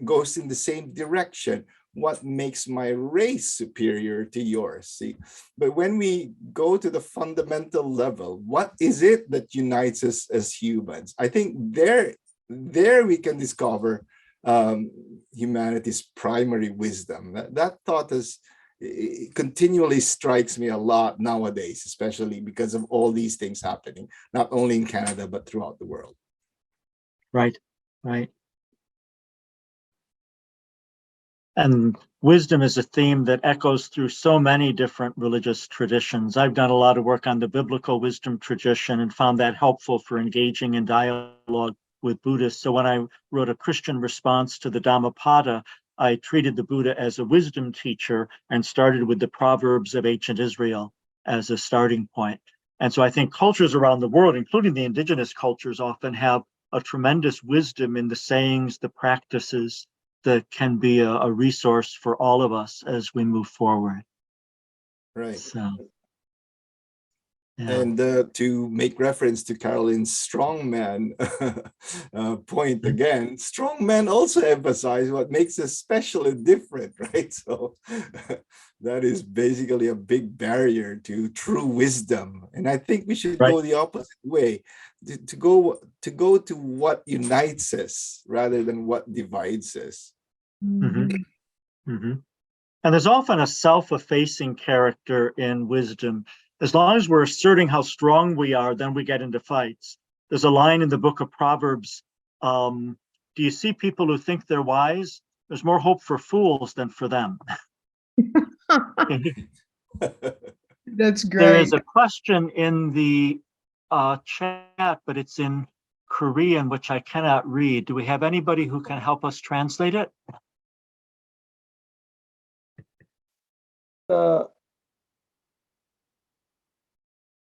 Speaker 4: goes in the same direction. What makes my race superior to yours? See, but when we go to the fundamental level, what is it that unites us as humans? I think there we can discover humanity's primary wisdom. That thought it continually strikes me a lot nowadays, especially because of all these things happening, not only in Canada, but throughout the world.
Speaker 2: Right, right. And wisdom is a theme that echoes through so many different religious traditions. I've done a lot of work on the biblical wisdom tradition and found that helpful for engaging in dialogue with Buddhists. So when I wrote a Christian response to the Dhammapada, I treated the Buddha as a wisdom teacher and started with the Proverbs of ancient Israel as a starting point. And so I think cultures around the world, including the indigenous cultures, often have a tremendous wisdom in the sayings, the practices that can be a resource for all of us as we move forward.
Speaker 4: Right.
Speaker 2: So, yeah.
Speaker 4: And to make reference to Carolyn's strongman point again, strongmen also emphasize what makes us special and different, right? So that is basically a big barrier to true wisdom. And I think we should go the opposite way, to go to what unites us rather than what divides us.
Speaker 2: Mm-hmm. Mm-hmm. And there's often a self-effacing character in wisdom. As long as we're asserting how strong we are, then we get into fights. There's a line in the book of Proverbs, do you see people who think they're wise? There's more hope for fools than for them.
Speaker 3: That's great.
Speaker 2: There is a question in the chat, but it's in Korean, which I cannot read. Do we have anybody who can help us translate it?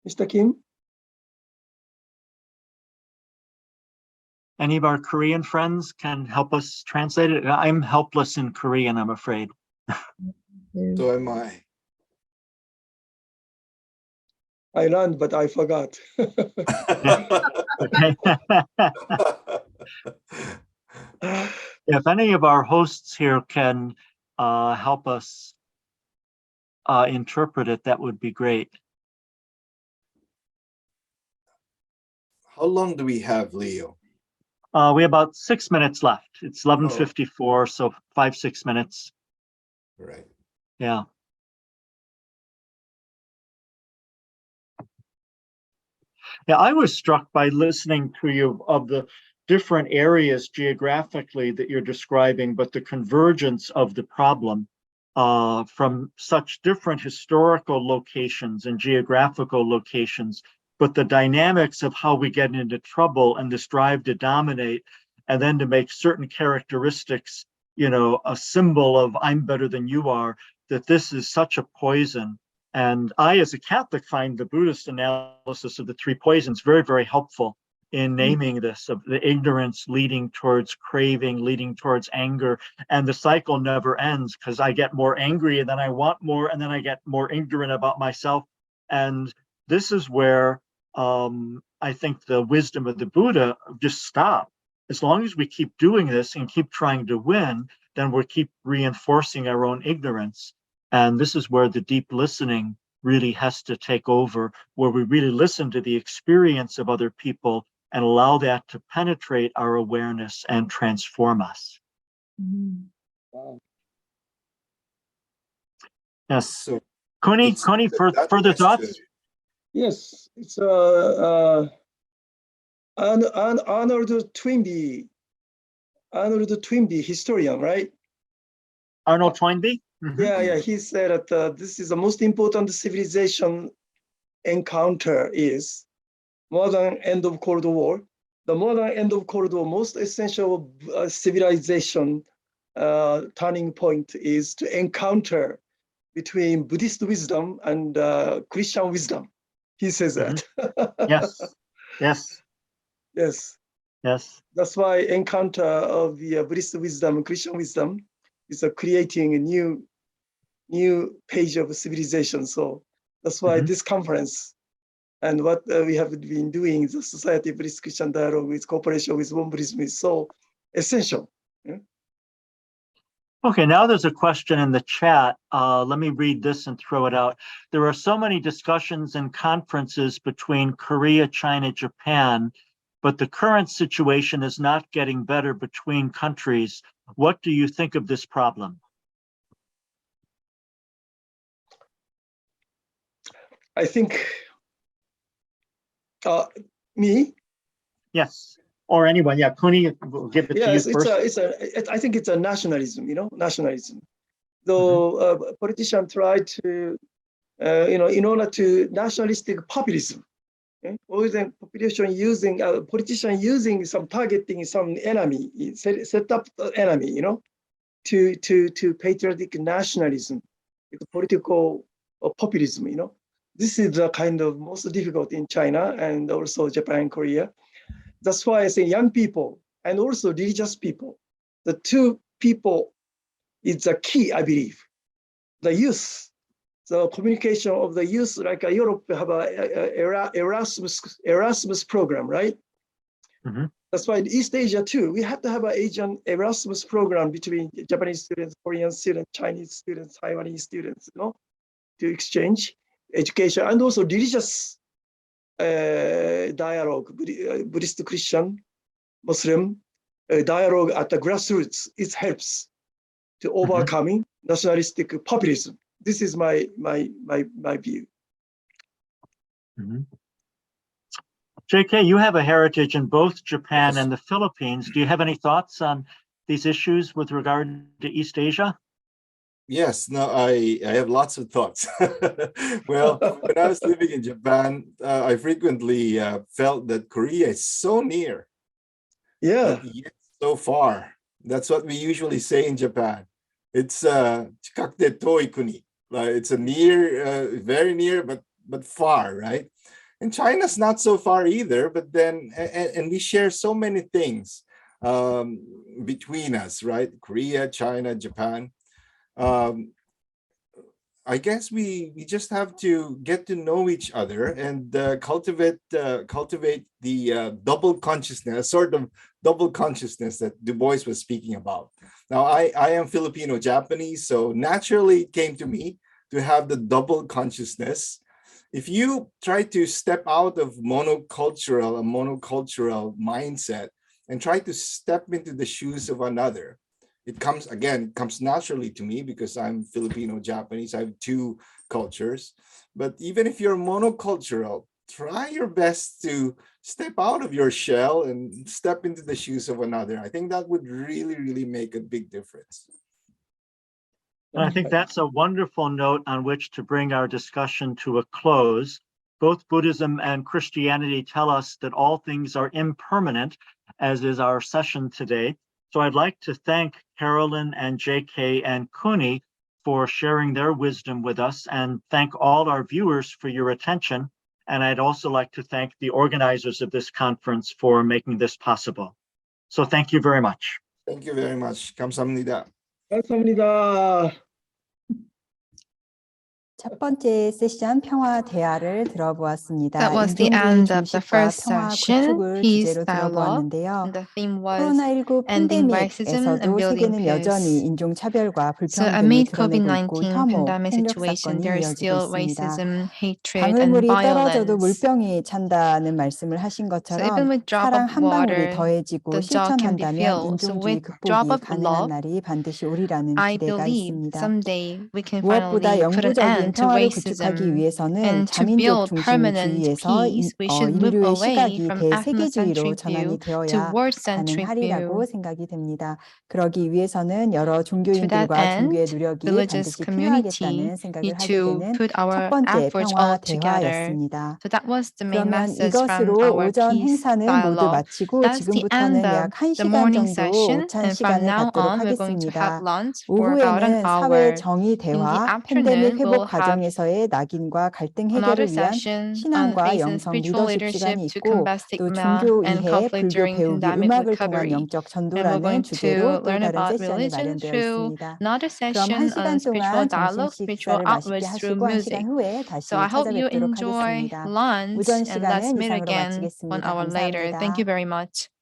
Speaker 5: Mr. Kim?
Speaker 2: Any of our Korean friends can help us translate it? I'm helpless in Korean, I'm afraid.
Speaker 4: So am I.
Speaker 5: I learned, but I forgot.
Speaker 2: If any of our hosts here can help us interpret it, that would be great.
Speaker 4: How long do we have, Leo?
Speaker 2: We have about 6 minutes left. It's 11:54, so 5-6 minutes.
Speaker 4: Right.
Speaker 2: Yeah. Yeah, I was struck by listening to you of the different areas geographically that you're describing, but the convergence of the problem from such different historical locations and geographical locations, but the dynamics of how we get into trouble and this drive to dominate, and then to make certain characteristics, you know, a symbol of I'm better than you are, that this is such a poison. And I, as a Catholic, find the Buddhist analysis of the three poisons very, very helpful in naming this, of the ignorance leading towards craving, leading towards anger. And the cycle never ends, because I get more angry and then I want more, and then I get more ignorant about myself. And this is where I think the wisdom of the Buddha just stop. As long as we keep doing this and keep trying to win, then we'll keep reinforcing our own ignorance. And this is where the deep listening really has to take over, where we really listen to the experience of other people and allow that to penetrate our awareness and transform us.
Speaker 5: Wow.
Speaker 2: Yes.
Speaker 4: So
Speaker 2: Connie, further thoughts?
Speaker 5: Yes, it's Arnold Toynbee, historian, right?
Speaker 2: Arnold Toynbee? Mm-hmm.
Speaker 5: Yeah, he said that this is the most important civilization encounter is more than end of Cold War, the modern end of Cold War, most essential civilization turning point is to encounter between Buddhist wisdom and Christian wisdom. He says that.
Speaker 2: Yes, yes,
Speaker 5: Yes.
Speaker 2: yes.
Speaker 5: That's why encounter of the Buddhist wisdom and Christian wisdom is creating a new page of civilization. So that's why this conference and what we have been doing, the Society of Buddhist Christian Dialogue with cooperation with Won Buddhism is so essential. Yeah?
Speaker 2: Okay, now there's a question in the chat. Let me read this and throw it out. There are so many discussions and conferences between Korea, China, Japan, but the current situation is not getting better between countries. What do you think of this problem?
Speaker 5: I think, me?
Speaker 2: Yes, or anyone. Yeah, Kuni, we'll give it to you
Speaker 5: Yes,
Speaker 2: first.
Speaker 5: I think it's a nationalism, nationalism. Though politicians try to, in order to nationalistic populism, or the population using, politician using some targeting some enemy, set up the enemy, to patriotic nationalism, political populism, This is the kind of most difficult in China and also Japan, Korea. That's why I say young people and also religious people, the two people is the key, I believe. The youth, the communication of the youth, like Europe have a Erasmus program, right? That's why in East Asia too, we have to have an Asian Erasmus program between Japanese students, Korean students, Chinese students, Taiwanese students, to exchange education and also religious dialogue, Buddhist, Christian, Muslim dialogue at the grassroots. It helps to overcoming nationalistic populism. This is my view.
Speaker 2: JK, you have a heritage in both Japan and the Philippines. Do you have any thoughts on these issues with regard to East Asia?
Speaker 4: Yes, no, I have lots of thoughts. Well, when I was living in Japan, I frequently felt that Korea is so near,
Speaker 5: Yeah,
Speaker 4: yet so far. That's what we usually say in Japan. It's chikakute toi kuni. It's a near, very near, but far, right? And China's not so far either. But then, and we share so many things between us, right? Korea, China, Japan. I guess we just have to get to know each other and cultivate the double consciousness, sort of double consciousness that Du Bois was speaking about. Now, I am Filipino Japanese, so naturally it came to me to have the double consciousness. If you try to step out of a monocultural mindset and try to step into the shoes of another, it comes naturally to me because I'm Filipino Japanese. I have two cultures. But even if you're monocultural, try your best to step out of your shell and step into the shoes of another. I think that would really, really make a big difference.
Speaker 2: And I think that's a wonderful note on which to bring our discussion to a close. Both Buddhism and Christianity tell us that all things are impermanent, as is our session today. So I'd like to thank Carolyn and JK and Kuni for sharing their wisdom with us, and thank all our viewers for your attention. And I'd also like to thank the organizers of this conference for making this possible. So thank you very much.
Speaker 4: Thank you very much. 감사합니다.
Speaker 5: 감사합니다.
Speaker 1: 첫 번째 세션 평화 대화를 들어보았습니다.
Speaker 6: That was the
Speaker 1: 인종주의
Speaker 6: end of the
Speaker 1: 중심과
Speaker 6: first
Speaker 1: 평화
Speaker 6: session,
Speaker 1: 구축을
Speaker 6: Peace
Speaker 1: 주제로
Speaker 6: Dialogue.
Speaker 1: 들어보았는데요.
Speaker 6: And the theme was
Speaker 1: 코로나19
Speaker 6: ending racism and
Speaker 1: 팬데믹에서도
Speaker 6: building
Speaker 1: 세계는 여전히
Speaker 6: peace.
Speaker 1: 인종차별과
Speaker 6: So
Speaker 1: 불평등을
Speaker 6: amid
Speaker 1: 드러내고 있고
Speaker 6: COVID-19
Speaker 1: 혐오,
Speaker 6: pandemic
Speaker 1: 폭력
Speaker 6: situation,
Speaker 1: 사건이
Speaker 6: there is
Speaker 1: 이어지고
Speaker 6: still
Speaker 1: 있습니다.
Speaker 6: racism, hatred, and
Speaker 1: 방울물이 떨어져도
Speaker 6: violence.
Speaker 1: 물병이 찬다는 말씀을 하신
Speaker 6: So even
Speaker 1: 것처럼
Speaker 6: with drop
Speaker 1: 사랑
Speaker 6: of
Speaker 1: 한 방울이
Speaker 6: water,
Speaker 1: 더해지고
Speaker 6: the jar can be
Speaker 1: 실천한다면
Speaker 6: filled. So
Speaker 1: 인종주의
Speaker 6: with drop
Speaker 1: 극복이
Speaker 6: of
Speaker 1: 가능한
Speaker 6: love,
Speaker 1: 날이 반드시 오리라는
Speaker 6: I
Speaker 1: 기대가
Speaker 6: believe
Speaker 1: 있습니다.
Speaker 6: someday we can
Speaker 1: 무엇보다
Speaker 6: finally put an
Speaker 1: 영구적인
Speaker 6: end
Speaker 1: 진정한
Speaker 6: to
Speaker 1: 평화를 구축하기
Speaker 6: racism.
Speaker 1: 위해서는
Speaker 6: And to
Speaker 1: 자민족
Speaker 6: build permanent
Speaker 1: 중심주의에서
Speaker 6: peace, we should move
Speaker 1: 인류의
Speaker 6: away
Speaker 1: 시각이
Speaker 6: from
Speaker 1: 대세계주의로
Speaker 6: ethnocentric
Speaker 1: 전환이
Speaker 6: view
Speaker 1: 되어야
Speaker 6: to word-centric
Speaker 1: 가능하리라고
Speaker 6: view.
Speaker 1: 생각이 됩니다. 그러기 위해서는 여러
Speaker 6: To that
Speaker 1: 종교인들과
Speaker 6: end,
Speaker 1: 종교의 노력이
Speaker 6: religious
Speaker 1: 반드시
Speaker 6: community
Speaker 1: 필요하겠다는 생각을
Speaker 6: need
Speaker 1: 하게
Speaker 6: to
Speaker 1: 되는
Speaker 6: put
Speaker 1: 첫
Speaker 6: our
Speaker 1: 번째
Speaker 6: efforts
Speaker 1: 평화
Speaker 6: all together.
Speaker 1: 대화였습니다.
Speaker 6: So that was the main
Speaker 1: 그러면
Speaker 6: message from
Speaker 1: 이것으로
Speaker 6: our
Speaker 1: 오전
Speaker 6: peace
Speaker 1: 행사는 모두
Speaker 6: dialogue.
Speaker 1: 마치고
Speaker 6: That's the
Speaker 1: 지금부터는
Speaker 6: end of
Speaker 1: 약 1시간
Speaker 6: the morning
Speaker 1: 정도
Speaker 6: session,
Speaker 1: 오찬
Speaker 6: and from
Speaker 1: 시간을
Speaker 6: now
Speaker 1: 갖도록
Speaker 6: on, we're going to have
Speaker 1: 하겠습니다.
Speaker 6: lunch for about an
Speaker 1: 오후에는 사회
Speaker 6: hour.
Speaker 1: 정의
Speaker 6: In the
Speaker 1: 대화, 팬데믹
Speaker 6: afternoon,
Speaker 1: 회복
Speaker 6: we'll have
Speaker 1: 과정에서의 낙인과 갈등
Speaker 6: another
Speaker 1: 해결을 위한
Speaker 6: session on
Speaker 1: 신앙과
Speaker 6: faith and
Speaker 1: 영성
Speaker 6: spiritual
Speaker 1: 리더십
Speaker 6: leadership
Speaker 1: 시간이
Speaker 6: to
Speaker 1: 있고
Speaker 6: combat
Speaker 1: 또
Speaker 6: stigma
Speaker 1: 종교
Speaker 6: and
Speaker 1: 이해,
Speaker 6: conflict
Speaker 1: 불교
Speaker 6: during
Speaker 1: 배우기,
Speaker 6: pandemic
Speaker 1: 음악을 통한
Speaker 6: recovery.
Speaker 1: 영적
Speaker 6: And we're
Speaker 1: 전도라는
Speaker 6: going
Speaker 1: 주제로
Speaker 6: to
Speaker 1: 또
Speaker 6: learn
Speaker 1: 다른
Speaker 6: about
Speaker 1: 세션이
Speaker 6: religion
Speaker 1: 마련되어
Speaker 6: through
Speaker 1: 있습니다.
Speaker 6: another
Speaker 1: 그럼
Speaker 6: session
Speaker 1: 1시간
Speaker 6: on spiritual
Speaker 1: 동안
Speaker 6: dialogue,
Speaker 1: 점심
Speaker 6: spiritual
Speaker 1: 식사를 맛있게
Speaker 6: outlets through
Speaker 1: 하시고 1시간
Speaker 6: music.
Speaker 1: 후에
Speaker 6: So
Speaker 1: 다시
Speaker 6: I hope you
Speaker 1: 찾아뵙도록
Speaker 6: enjoy
Speaker 1: 하겠습니다.
Speaker 6: lunch
Speaker 1: 오전
Speaker 6: and let's
Speaker 1: 시간은
Speaker 6: meet
Speaker 1: 이상으로
Speaker 6: again 1
Speaker 1: 마치겠습니다.
Speaker 6: hour later. Thank
Speaker 1: 감사합니다.
Speaker 6: you very much.